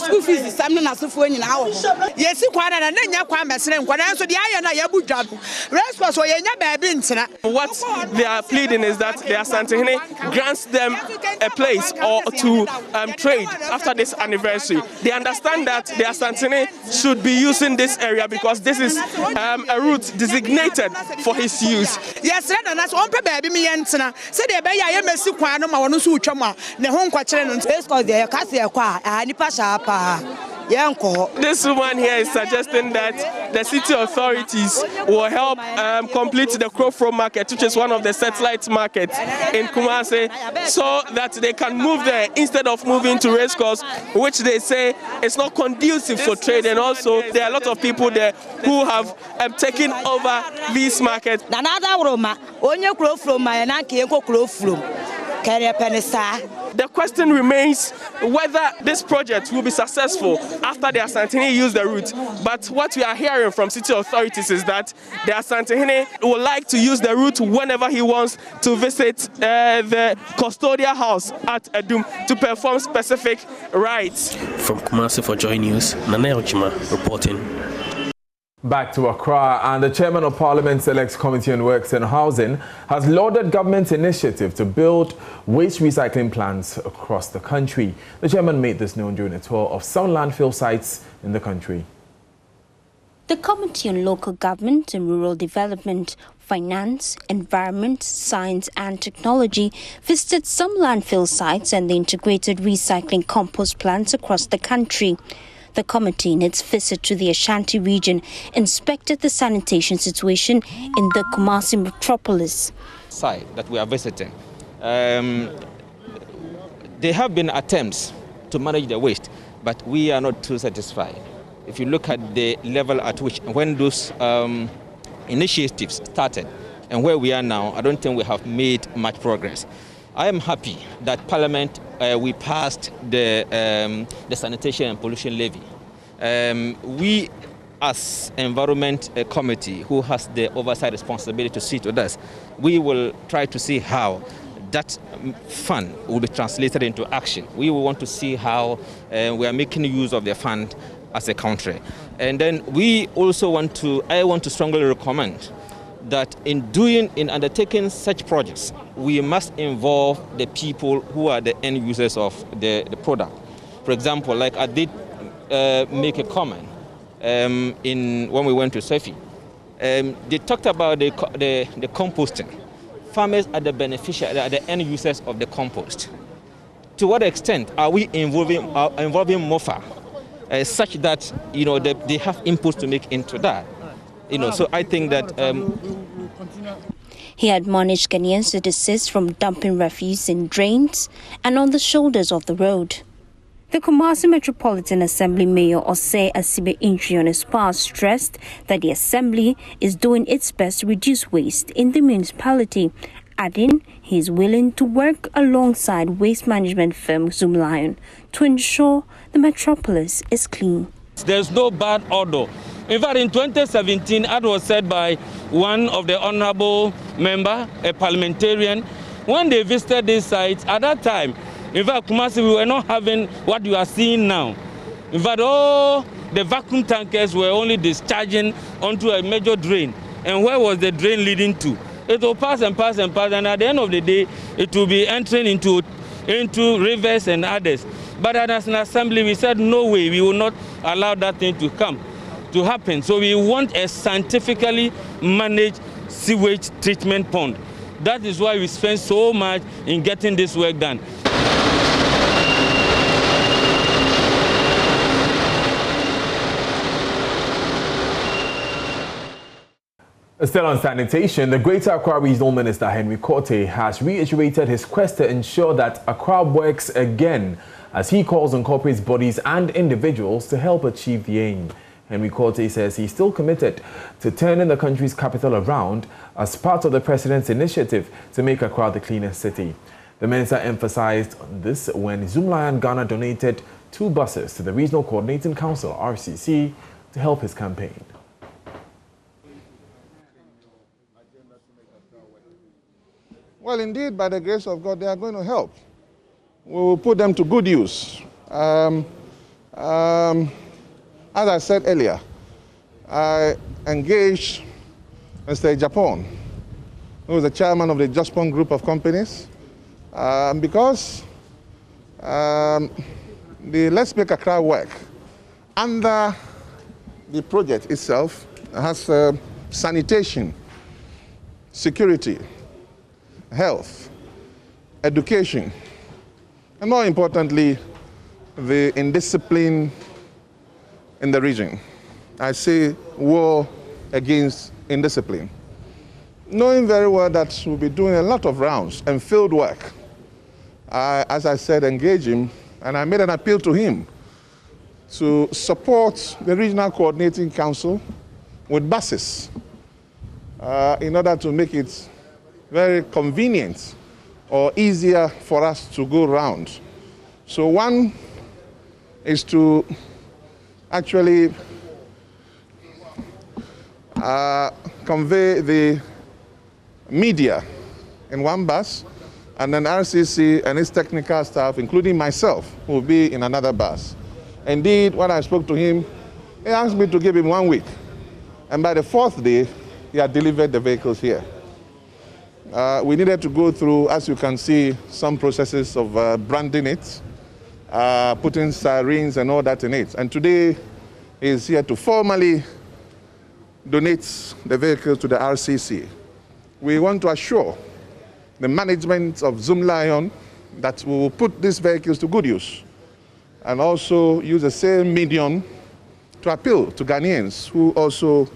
School fees is something as if when you know. Yes, what they are pleading is that the Asantehene grants them a place or to trade after this anniversary. They understand that the Asantehene should be using this area because this is a route designated for his use. Yes, that's one baby me entena. Say the baby I am sick one my one who chama the home question on Facebook there Cassia qua and This woman here is suggesting that the city authorities will help complete the Crofro market, which is one of the satellite markets in Kumasi, so that they can move there instead of moving to race course, which they say is not conducive for trade. And also, there are a lot of people there who have taken over these markets. The question remains whether this project will be successful after the Asantehene use the route. But what we are hearing from city authorities is that the Asantehene would like to use the route whenever he wants to visit the custodial house at Adum to perform specific rites. From Kumasi for JoyNews, Nane Aljuma reporting. Back to Accra, and the chairman of Parliament's Select Committee on Works and Housing has lauded government's initiative to build waste recycling plants across the country. The chairman made this known during a tour of some landfill sites in the country. The Committee on Local Government and Rural Development, Finance, Environment, Science and Technology visited some landfill sites and the integrated recycling compost plants across the country. The committee, in its visit to the Ashanti region, inspected the sanitation situation in the Kumasi metropolis. Site that we are visiting, there have been attempts to manage the waste, but we are not too satisfied. If you look at the level at which, when those initiatives started and where we are now, I don't think we have made much progress. I am happy that Parliament, we passed the sanitation and pollution levy. We, as Environment Committee, who has the oversight responsibility to see to this, we will try to see how that fund will be translated into action. We will want to see how we are making use of the fund as a country. And then we also I want to strongly recommend that in undertaking such projects, we must involve the people who are the end users of the product. For example, like I did make a comment when we went to Sefi. They talked about the composting. Farmers are the beneficiaries, are the end users of the compost. To what extent are we involving MOFA such that they have inputs to make into that? So I think that. He admonished Ghanaians to desist from dumping refuse in drains and on the shoulders of the road. The Kumasi Metropolitan Assembly Mayor Osei Asibe Intri on his part stressed that the Assembly is doing its best to reduce waste in the municipality, adding he is willing to work alongside waste management firm Zoomlion to ensure the metropolis is clean. There's no bad odor. In fact, in 2017, as was said by one of the honorable member, a parliamentarian, when they visited this site, at that time, in fact, Kumasi, we were not having what you are seeing now. In fact, all the vacuum tankers were only discharging onto a major drain. And where was the drain leading to? It will pass and pass and pass, and at the end of the day, it will be entering into rivers and others. But as an assembly, we said, no way, we will not allow that thing to happen. So we want a scientifically managed sewage treatment pond. That is why we spend so much in getting this work done. Still on sanitation, the Greater Accra Regional Minister Henry Korte has reiterated his quest to ensure that Accra works again, as he calls on corporate bodies and individuals to help achieve the aim. Henry Korte says he's still committed to turning the country's capital around as part of the President's initiative to make Accra the cleanest city. The minister emphasized this when Zoomlion Ghana donated 2 buses to the Regional Coordinating Council, RCC, to help his campaign. Well, indeed, by the grace of God, they are going to help. We will put them to good use. As I said earlier, I engaged Mr. Japan, who is the chairman of the Japan Group of companies, because the Let's Make Accra Work under the project itself has sanitation, security, health, education, and more importantly, the indiscipline in the region. I say war against indiscipline. Knowing very well that we'll be doing a lot of rounds and field work, as I said, engage him, and I made an appeal to him to support the Regional Coordinating Council with buses in order to make it very convenient or easier for us to go around. So one is to actually convey the media in one bus, and then RCC and its technical staff, including myself, will be in another bus. Indeed, when I spoke to him, he asked me to give him 1 week. And by the 4th day, he had delivered the vehicles here. We needed to go through, as you can see, some processes of branding it, putting sirens and all that in it. And today he is here to formally donate the vehicle to the RCC. We want to assure the management of Zoomlion that we will put these vehicles to good use and also use the same medium to appeal to Ghanaians who also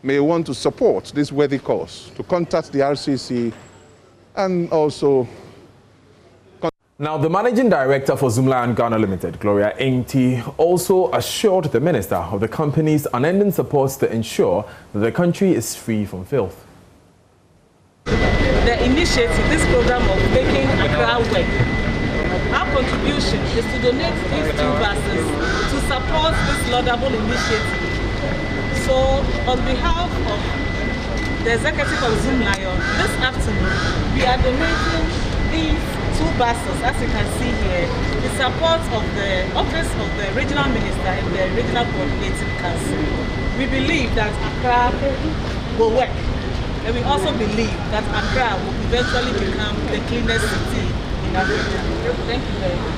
may want to support this worthy cause, to contact the RCC and also... Now, the managing director for Zoomlion Ghana Limited, Gloria Ainti, also assured the minister of the company's unending support to ensure that the country is free from filth. The initiative, this program of making Accra work, our contribution is to donate these 2 buses to support this laudable initiative. So, on behalf of the executive of Zoomlion, this afternoon, we are donating these 2 buses, as you can see here, in support of the office of the regional minister and the regional coordinating council. We believe that Accra will work. And we also believe that Accra will eventually become the cleanest city in Africa. Thank you very much.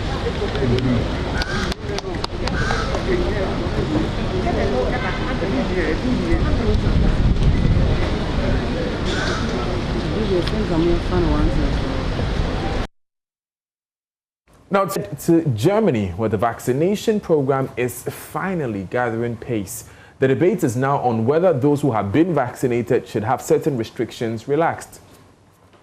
Now to Germany, where the vaccination program is finally gathering pace. The debate is now on whether those who have been vaccinated should have certain restrictions relaxed.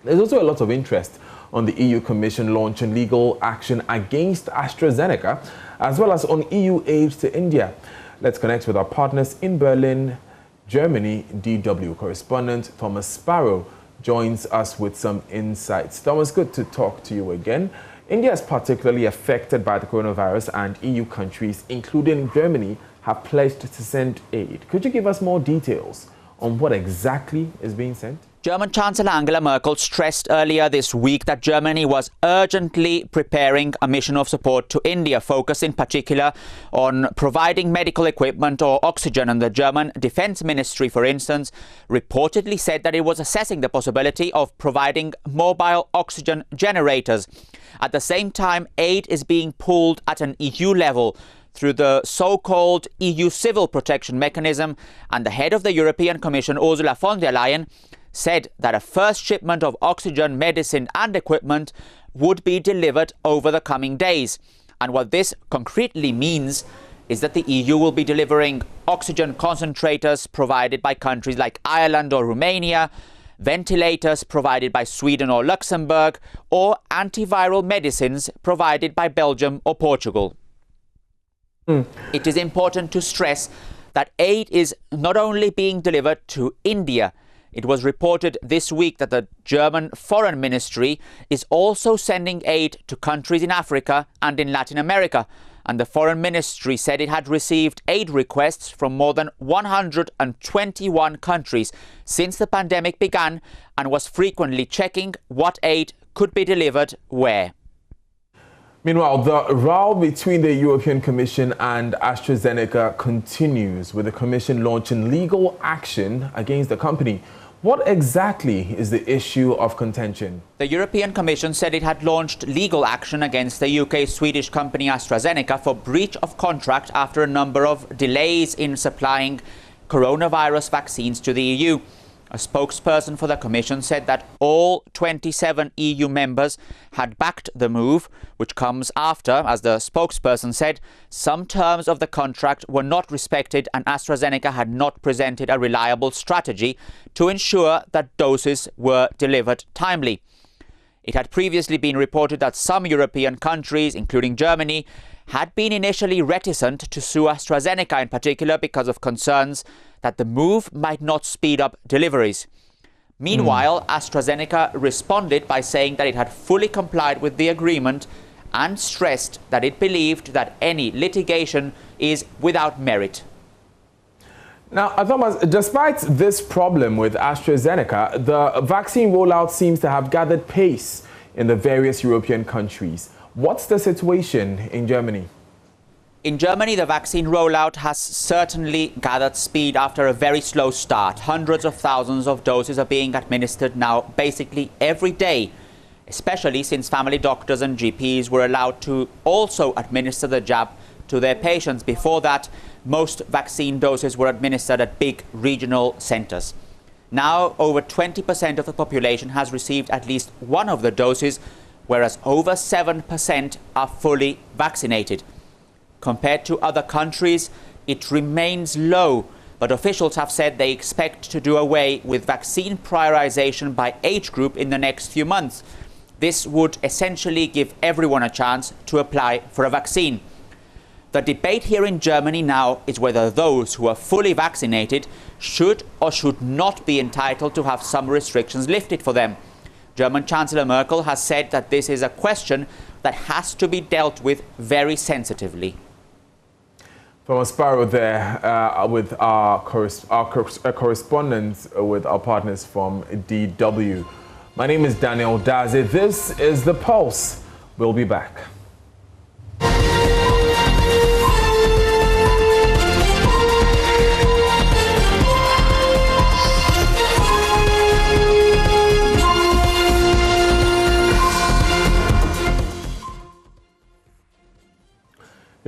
There's also a lot of interest on the EU Commission launching legal action against AstraZeneca, as well as on EU aid to India. Let's connect with our partners in Berlin, Germany. DW correspondent Thomas Sparrow joins us with some insights. Thomas, good to talk to you again. India is particularly affected by the coronavirus, and EU countries, including Germany, have pledged to send aid. Could you give us more details on what exactly is being sent? German Chancellor Angela Merkel stressed earlier this week that Germany was urgently preparing a mission of support to India, focused in particular on providing medical equipment or oxygen. And the German Defense Ministry, for instance, reportedly said that it was assessing the possibility of providing mobile oxygen generators. At the same time, aid is being pulled at an EU level through the so-called EU Civil Protection Mechanism, and the head of the European Commission, Ursula von der Leyen, said that a first shipment of oxygen, medicine and equipment would be delivered over the coming days. And what this concretely means is that the EU will be delivering oxygen concentrators provided by countries like Ireland or Romania, ventilators provided by Sweden or Luxembourg, or antiviral medicines provided by Belgium or Portugal. It is important to stress that aid is not only being delivered to India. It was reported this week that the German Foreign Ministry is also sending aid to countries in Africa and in Latin America. And the Foreign Ministry said it had received aid requests from more than 121 countries since the pandemic began, and was frequently checking what aid could be delivered where. Meanwhile, the row between the European Commission and AstraZeneca continues, with the Commission launching legal action against the company. What exactly is the issue of contention? The European Commission said it had launched legal action against the UK-Swedish company AstraZeneca for breach of contract after a number of delays in supplying coronavirus vaccines to the EU. A spokesperson for the Commission said that all 27 EU members had backed the move, which comes after, as the spokesperson said, some terms of the contract were not respected and AstraZeneca had not presented a reliable strategy to ensure that doses were delivered timely. It had previously been reported that some European countries, including Germany, had been initially reticent to sue AstraZeneca in particular because of concerns that the move might not speed up deliveries. Meanwhile, AstraZeneca responded by saying that it had fully complied with the agreement and stressed that it believed that any litigation is without merit. Now, Thomas, despite this problem with AstraZeneca, the vaccine rollout seems to have gathered pace in the various European countries. What's the situation in Germany? In Germany, the vaccine rollout has certainly gathered speed after a very slow start. Hundreds of thousands of doses are being administered now basically every day, especially since family doctors and GPs were allowed to also administer the jab to their patients. Before that, most vaccine doses were administered at big regional centers. Now, over 20% of the population has received at least one of the doses, whereas over 7% are fully vaccinated. Compared to other countries, it remains low, but officials have said they expect to do away with vaccine prioritization by age group in the next few months. This would essentially give everyone a chance to apply for a vaccine. The debate here in Germany now is whether those who are fully vaccinated should or should not be entitled to have some restrictions lifted for them. German Chancellor Merkel has said that this is a question that has to be dealt with very sensitively. Thomas Sparrow there with our correspondents with our partners from DW. My name is Daniel Daze. This is The Pulse. We'll be back.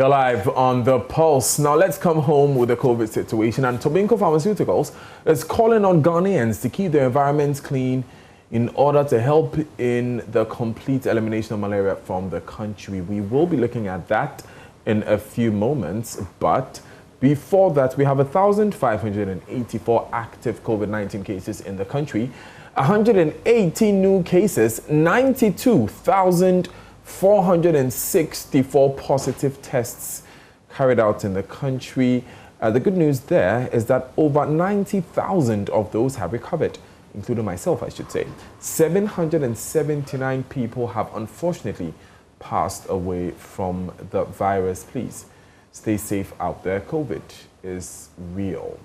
You're live on The Pulse. Now let's come home with the COVID situation. And Tobinco Pharmaceuticals is calling on Ghanaians to keep their environments clean in order to help in the complete elimination of malaria from the country. We will be looking at that in a few moments. But before that, we have 1,584 active COVID-19 cases in the country, 118 new cases, 92,464 positive tests carried out in the country. The good news there is that over 90,000 of those have recovered, including myself, I should say. 779 people have unfortunately passed away from the virus. Please stay safe out there. COVID is real.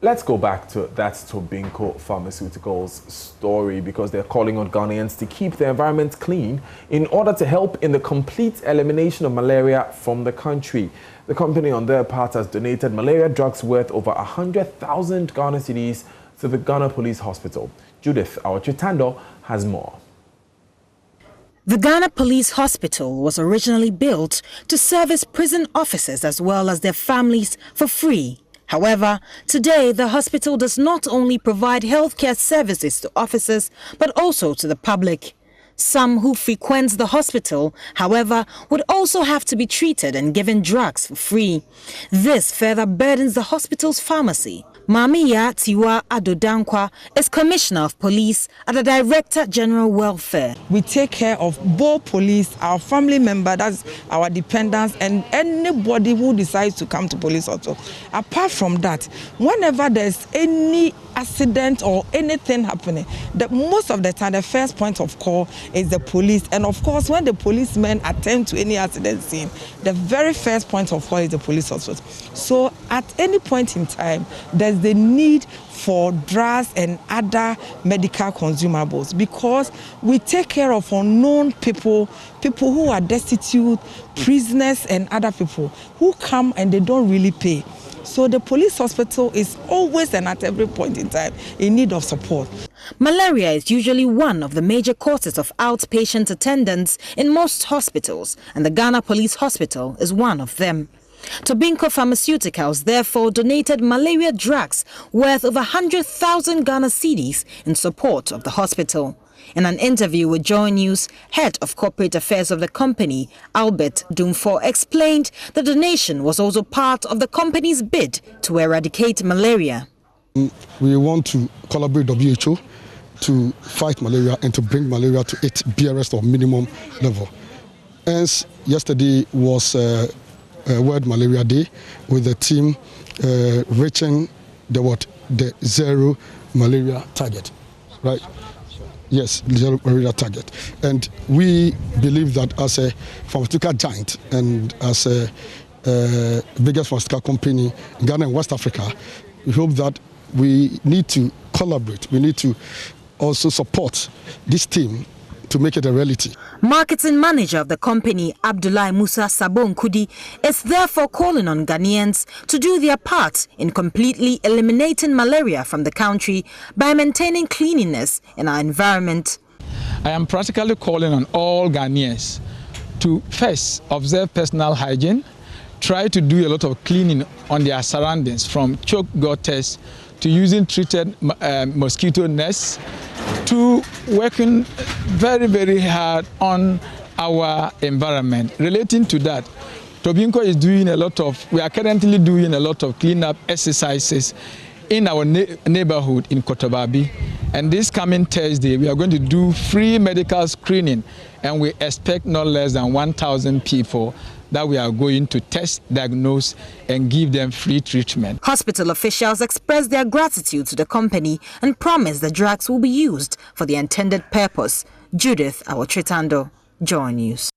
Let's go back to that Tobinco Pharmaceuticals story, because they're calling on Ghanaians to keep their environment clean in order to help in the complete elimination of malaria from the country. The company on their part has donated malaria drugs worth over 100,000 Ghana cedis to the Ghana Police Hospital. Judith Awachitando has more. The Ghana Police Hospital was originally built to service prison officers as well as their families for free. However, today the hospital does not only provide healthcare services to officers, but also to the public. Some who frequent the hospital, however, would also have to be treated and given drugs for free. This further burdens the hospital's pharmacy. Mamiya Tiwa Adodankwa is Commissioner of Police at the Director General Welfare. We take care of both police, our family member, that's our dependents, and anybody who decides to come to police also. Apart from that, whenever there's any accident or anything happening, most of the time the first point of call is the police. And of course, when the policemen attend to any accident scene, the very first point of call is the police officer. So at any point in time, there's the need for drugs and other medical consumables, because we take care of unknown people, people who are destitute, prisoners and other people who come and they don't really pay. So the police hospital is always and at every point in time in need of support. Malaria is usually one of the major causes of outpatient attendance in most hospitals, and the Ghana Police Hospital is one of them. Tobinco Pharmaceuticals therefore donated malaria drugs worth over 100,000 Ghana cedis in support of the hospital. In an interview with JoyNews, head of corporate affairs of the company, Albert Dumfo, explained the donation was also part of the company's bid to eradicate malaria. We want to collaborate with WHO to fight malaria and to bring malaria to its BRS or minimum level. Hence, yesterday was World Malaria Day, with the team reaching the zero malaria target, right? Yes, zero malaria target. And we believe that as a pharmaceutical giant and as a biggest pharmaceutical company in Ghana and West Africa, we hope that we need to collaborate. We need to also support this team to make it a reality. Marketing manager of the company, Abdullah Musa Sabon Kudi, is therefore calling on Ghanaians to do their part in completely eliminating malaria from the country by maintaining cleanliness in our environment. I am practically calling on all Ghanaians to first observe personal hygiene, try to do a lot of cleaning on their surroundings, from choke gutters to using treated mosquito nets, to working very, very hard on our environment. Relating to that, Tobinco is doing we are currently doing a lot of cleanup exercises in our neighborhood in Kotobabi. And this coming Thursday, we are going to do free medical screening, and we expect not less than 1,000 people that we are going to test, diagnose, and give them free treatment. Hospital officials expressed their gratitude to the company and promised the drugs will be used for the intended purpose. Judith Awachitando, JoyNews.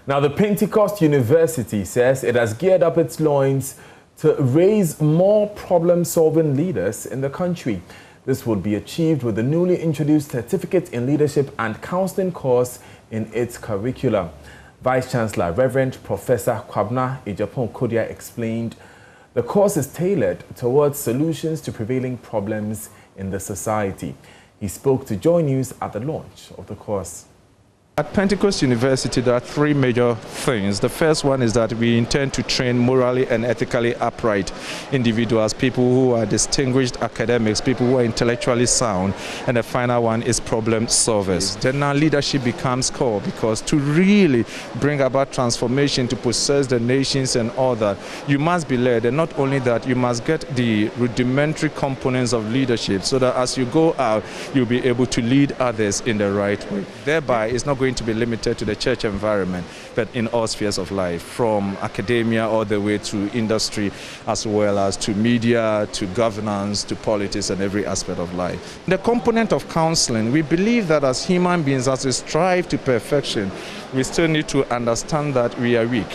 Now, the Pentecost University says it has geared up its loins to raise more problem-solving leaders in the country. This will be achieved with the newly introduced Certificate in Leadership and Counseling course in its curriculum. Vice-Chancellor Reverend Professor Kwabna Ejapon Kodia explained the course is tailored towards solutions to prevailing problems in the society. He spoke to JoyNews at the launch of the course. At Pentecost University, there are three major things. The first one is that we intend to train morally and ethically upright individuals, people who are distinguished academics, people who are intellectually sound, and the final one is problem solvers. Then now leadership becomes core, because to really bring about transformation, to possess the nations and all that, you must be led, and not only that, you must get the rudimentary components of leadership so that as you go out, you'll be able to lead others in the right way. Thereby, it's not going to be limited to the church environment, but in all spheres of life, from academia all the way to industry, as well as to media, to governance, to politics, and every aspect of life. The component of counseling, we believe that as human beings, as we strive to perfection, we still need to understand that we are weak.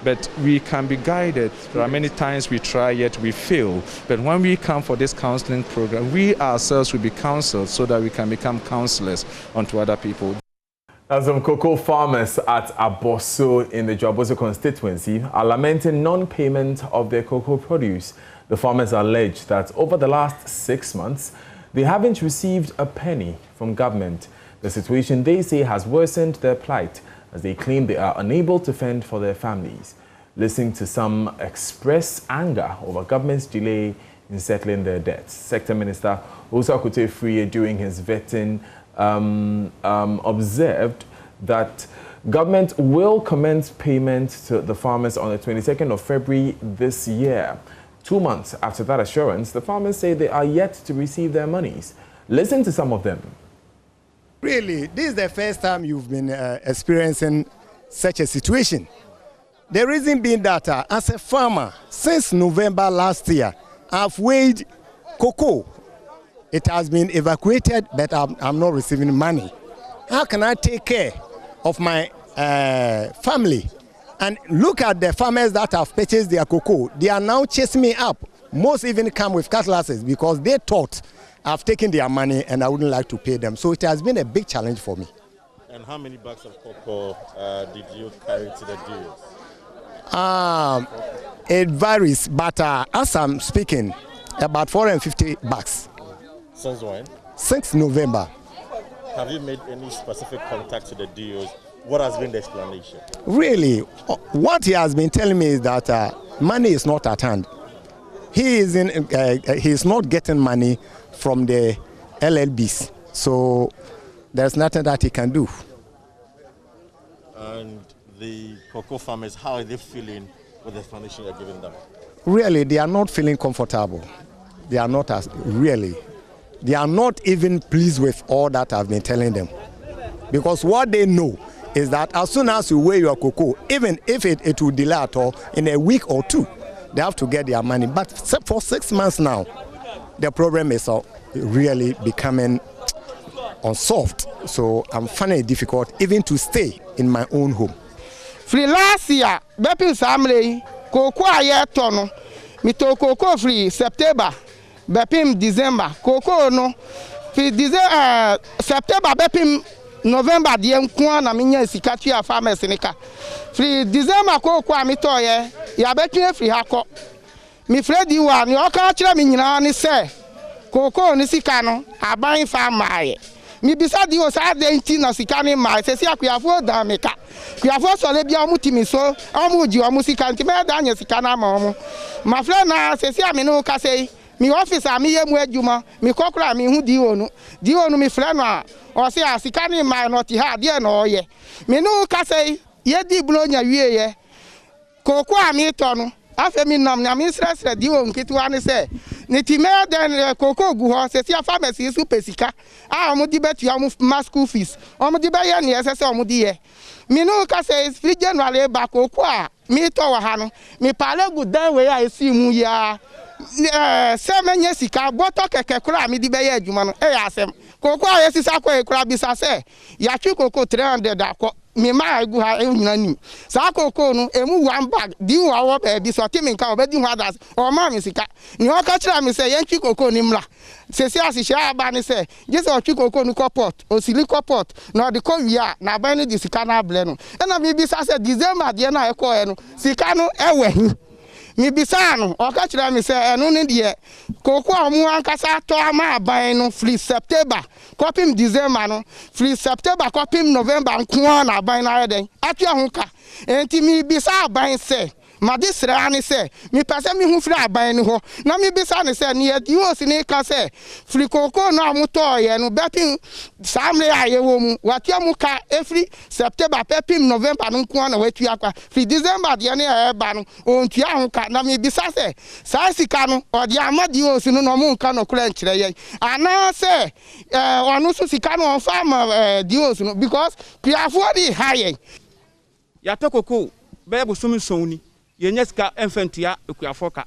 But we can be guided. There are many times we try, yet we fail. But when we come for this counseling program, we ourselves will be counseled so that we can become counselors unto other people. As some cocoa farmers at Abosso in the Abosso constituency are lamenting non-payment of their cocoa produce. The farmers allege that over the last 6 months, they haven't received a penny from government. The situation, they say, has worsened their plight as they claim they are unable to fend for their families. Listening to some express anger over government's delay in settling their debts. Sector Minister Osa Kutefrie, during his vetting, observed that government will commence payment to the farmers on the 22nd of February this year. 2 months after that assurance, the farmers say they are yet to receive their monies. Listen to some of them. Really, this is the first time you've been experiencing such a situation. The reason being that as a farmer, since November last year, I've weighed cocoa. It has been evacuated, but I'm not receiving money. How can I take care of my family? And look at the farmers that have purchased their cocoa. They are now chasing me up. Most even come with cutlasses because they thought I've taken their money and I wouldn't like to pay them. So it has been a big challenge for me. And how many bags of cocoa did you carry to the deals? It varies, but as I'm speaking, about 450 bags. Since when? Since November. Have you made any specific contact to the DOs? What has been the explanation? Really, what he has been telling me is that money is not at hand. He is not getting money from the LLBs, so there's nothing that he can do. And the cocoa farmers, how are they feeling with the explanation you're giving them? Really, they are not feeling comfortable. They are not They are not even pleased with all that I've been telling them. Because what they know is that as soon as you weigh your cocoa, even if it will delay at all, in a week or two, they have to get their money. But for 6 months now, the problem is really becoming unsolved. So I'm finding it difficult even to stay in my own home. Free last year, Bepin Samley, cocoa ayetono, me to cocoa free September. Bepim December, cocoa no, September Bepim November the na minya sikati ya farmers nika. Free December cocoa mi toye, ya betwe free hako. Mi Freddy wa ni oka chira mi nyina ni se. Cocoa ni sika no, aban farmer. Mi bisa di o sa de nti na sika ni ma se si akuafo da meka. Akuafo so le bia omu timi so, omu ji omu sika nti me da anya sika na ma omu. Ma fre na se si amenu ka sei. Mi officer mi yemu adwuma mi kokora mi hu di onu mi frɛ no a o se asika ni ma no ti ha de na oye mi no ka sei ye di blonya wieye koko a mi to no afa mi nam na mi srɛsrɛ di onu kitwa ne se ne ti me den koko gu ho se si pharmacy su pesika a omo di betu omo school fees omo di be ye ne se omo di ye mi no ka sei free January ba koko a mi to wa ha no mi pale gu dan we a esi mu ya semenye sika boto keke kura mi di be ye adwuma no e ya asem koko a yesisa kwa e kura bisa se ya twi koko 300 akọ mi ma egu ha enyina nim sa koko no emu one bag di wa wo be bi so timi nka obedi hu adas o ma mi sika ni o ka kira mi se ye twi koko ni mra se si asihye aba ni se je se o twi koko ni kopot o sili kopot na de ko wia na ba ni di sika na able no e na mi bisa se December de na e ko e no sika no e wahi mi bisa no o ka kire mi say eno ne de koko amu ankasa to ama aban no free September kopim December no free September kopim November nko na aban na yeden atu ho ka enti mi bisa aban say ma this rani say mi pese mi hu free aban ni ho na mi bisa ne say ne dio si ne ka say free koko no amu to ye no bepim samle aye wo mu wati amu ka every September pepim November nko na watu akwa free December de ne e ba no ontua ho ka na mi bisa say sa sika no o de amadi o si no no mu nka no kura nkire ye ana say onu so sika no on farm di o si no because piafo di high ya tokoko be bu sumi sonni yenye sika enfantua ekuafo ka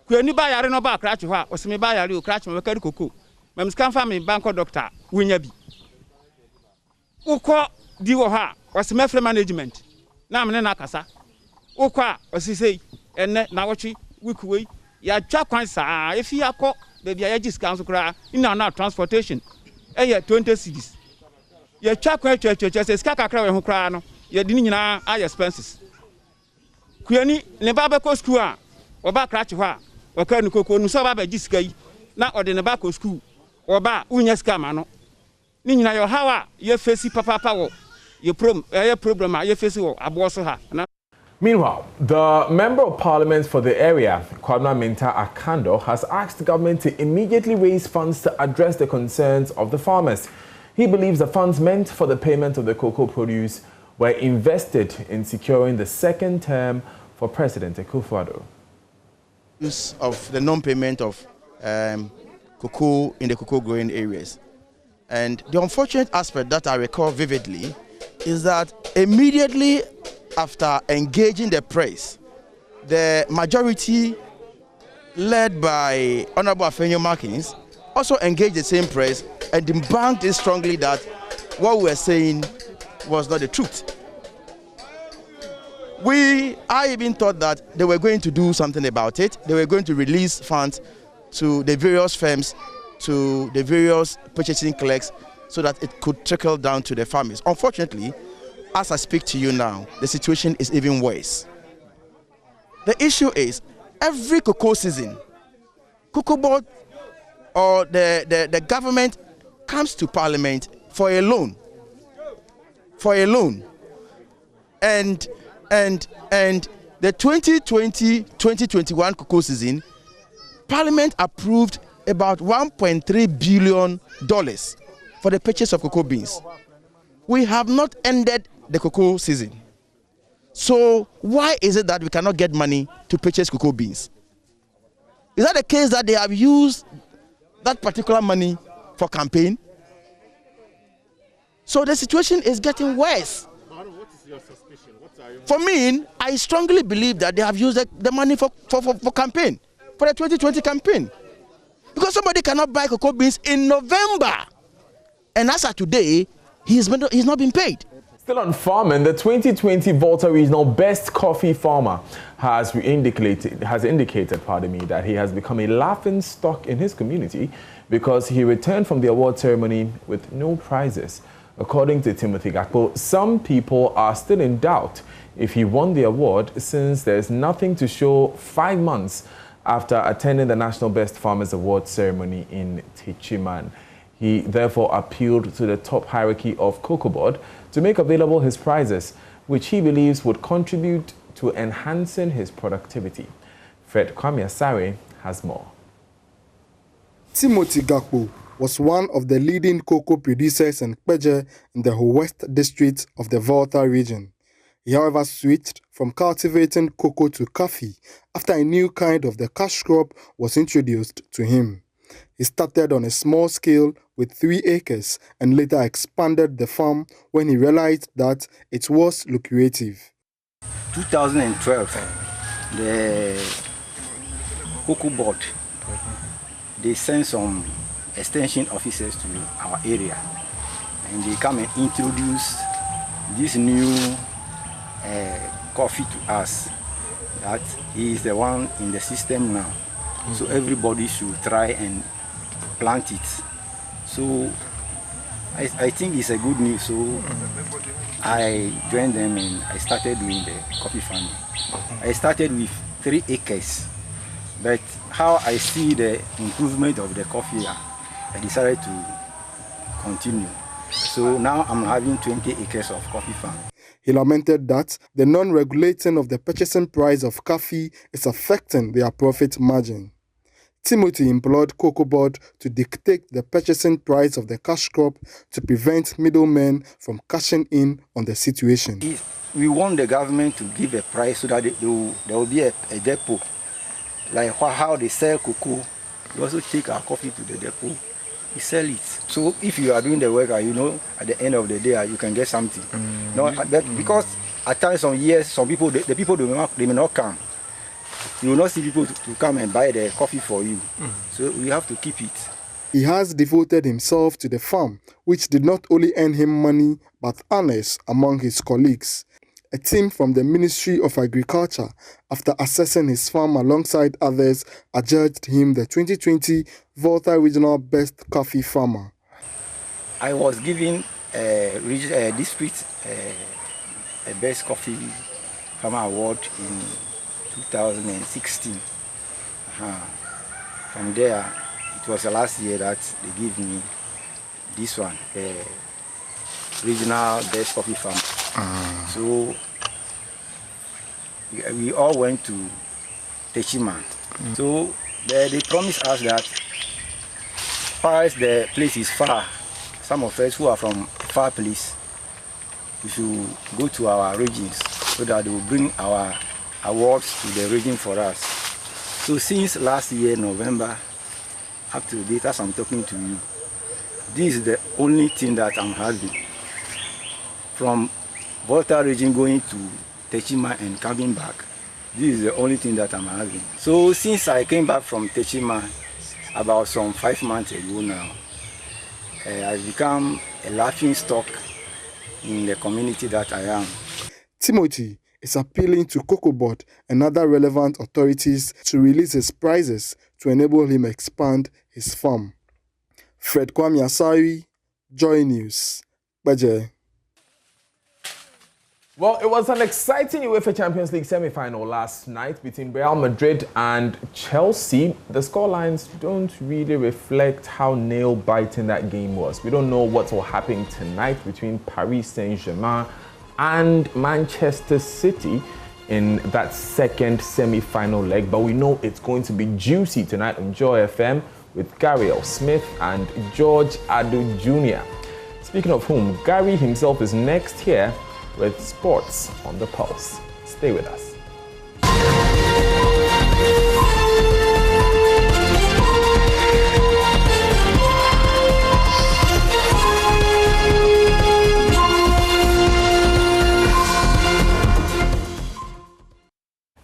kuani ba yare no ba Accra ho a osimi ba yare o Accra me kari koko mam sika fa me banko doctor wonya bi ukọ di wo ha osimi free management na me na kasa ukọ a osisei enne na wochi wikuwei ya twa kwan saa efi akọ be bia ya gisika nso kra ina na transportation eye 20 cedis ya twa kwan twa sika kakra we ho kra no ya di nyina ay expenses kuani ne ba be ko school a oba Accra ho a waka ni koko nu so ba ba gisika yi na ode ne ba ko school oba unya sika ma no ni nyina yo hawa ye face papa wo ye problem ye face wo abo so ha na. Meanwhile, the Member of Parliament for the area, Kwabena Minta Akando, has asked the government to immediately raise funds to address the concerns of the farmers. He believes the funds meant for the payment of the cocoa produce were invested in securing the second term for President Akufo-Addo. Use of the non-payment of cocoa in the cocoa growing areas. And the unfortunate aspect that I recall vividly is that immediately after engaging the press, the majority led by Honorable Afenyo Markins also engaged the same press and debunked it strongly that what we were saying was not the truth. I even thought that they were going to do something about it. They were going to release funds to the various firms, to the various purchasing clerks, so that it could trickle down to the farmers. Unfortunately, as I speak to you now, the situation is even worse. The issue is, every cocoa season, Cocoa Board or the government comes to Parliament for a loan. And the 2020-2021 cocoa season, Parliament approved about $1.3 billion for the purchase of cocoa beans. We have not ended the cocoa season. So why is it that we cannot get money to purchase cocoa beans? Is that the case that they have used that particular money for campaign? So the situation is getting worse. What is your suspicion? For me, I strongly believe that they have used the money for campaign, for the 2020 campaign. Because somebody cannot buy cocoa beans in November. And as of today, he's not been paid. Still on farming, the 2020 Volta Regional Best Coffee Farmer has indicated that he has become a laughing stock in his community because he returned from the award ceremony with no prizes. According to Timothy Gakpo, some people are still in doubt if he won the award since there's nothing to show 5 months after attending the National Best Farmers Award ceremony in Techiman. He therefore appealed to the top hierarchy of Cocoa Board to make available his prizes, which he believes would contribute to enhancing his productivity. Fred Kwame Asare has more. Timothy Gakpo was one of the leading cocoa producers in Kpeje in the West District of the Volta region. He, however, switched from cultivating cocoa to coffee after a new kind of the cash crop was introduced to him. He started on a small scale with 3 acres and later expanded the farm when he realized that it was lucrative. 2012, the Cocoa Board, they sent some extension officers to our area, and they come and introduce this new coffee to us, that he is the one in the system now. So everybody should try and plant it. So I think it's a good news. So I joined them and I started doing the coffee farming. I started with 3 acres. But how I see the improvement of the coffee, I decided to continue. So now I'm having 20 acres of coffee farm. He lamented that the non-regulating of the purchasing price of coffee is affecting their profit margin. Timothy implored Cocoa Board to dictate the purchasing price of the cash crop to prevent middlemen from cashing in on the situation. We want the government to give a price so that there will be a depot. Like how they sell cocoa, we also take our coffee to the depot, we sell it. So if you are doing the work, you know, at the end of the day, you can get something. No, because at times, some years, some people, the people they may not come. You will not see people to come and buy the coffee for you. So we have to keep it. He has devoted himself to the farm, which did not only earn him money, but honors among his colleagues. A team from the Ministry of Agriculture, after assessing his farm alongside others, adjudged him the 2020 Volta Regional Best Coffee Farmer. I was given a district a Best Coffee Farmer Award in 2016. From there, it was the last year that they gave me this one, the Regional Best Coffee Farmer. So we all went to Techima. So they promised us that as the place is far, some of us who are from far place, we should go to our regions so that they will bring our awards to the region for us. So since last year, November, up to the date as I'm talking to you, this is the only thing that I'm having. From Volta region going to Techima and coming back, this is the only thing that I'm having. So since I came back from Techima about some 5 months ago now, I've become a laughing stock in the community that I am. Timothy is appealing to Cocoa Board and other relevant authorities to release his prices to enable him expand his farm. Fred Kwame Asari, JoyNews, Baje. Well, it was an exciting UEFA Champions League semi-final last night between Real Madrid and Chelsea. The scorelines don't really reflect how nail-biting that game was. We don't know what will happen tonight between Paris Saint-Germain and Manchester City in that second semi-final leg, but we know it's going to be juicy tonight on Joy FM with Gary L. Smith and George Adu Jr. Speaking of whom, Gary himself is next here with sports on the pulse. Stay with us.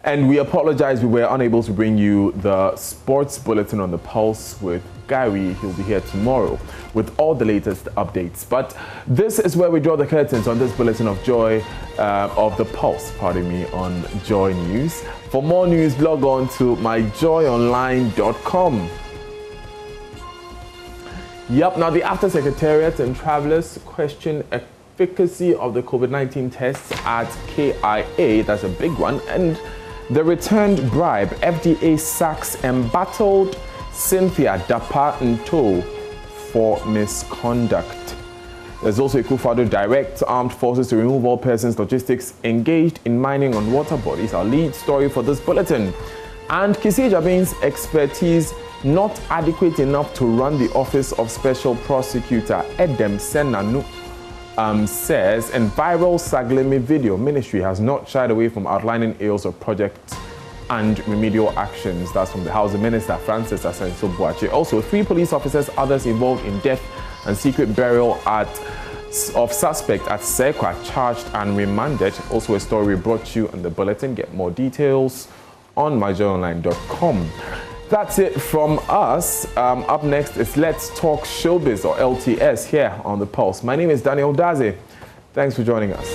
And we apologize, we were unable to bring you the sports bulletin on the pulse with Gary. He'll be here tomorrow with all the latest updates. But this is where we draw the curtains on this bulletin of joy, of the pulse, on Joy News. For more news, log on to myjoyonline.com. Yep, now the After Secretariat and travelers question efficacy of the COVID-19 tests at KIA. That's a big one. And the returned bribe, FDA sacks embattled Cynthia Dapa Nto for misconduct. There's also a Kufado direct armed forces to remove all persons logistics engaged in mining on water bodies. Our lead story for this bulletin. And Kisi Jabin's expertise not adequate enough to run the office of Special Prosecutor Edem Senanu. Says, and viral Saglemi video ministry has not shied away from outlining areas of projects and remedial actions. That's from the Housing Minister, Francis Asenso Boache. Also, 3 police officers, others involved in death and secret burial of suspect at Sekwa, charged and remanded. Also, a story we brought you in the bulletin. Get more details on myjoyonline.com. That's it from us. Up next is Let's Talk Showbiz, or LTS, here on The Pulse. My name is Daniel Daze. Thanks for joining us.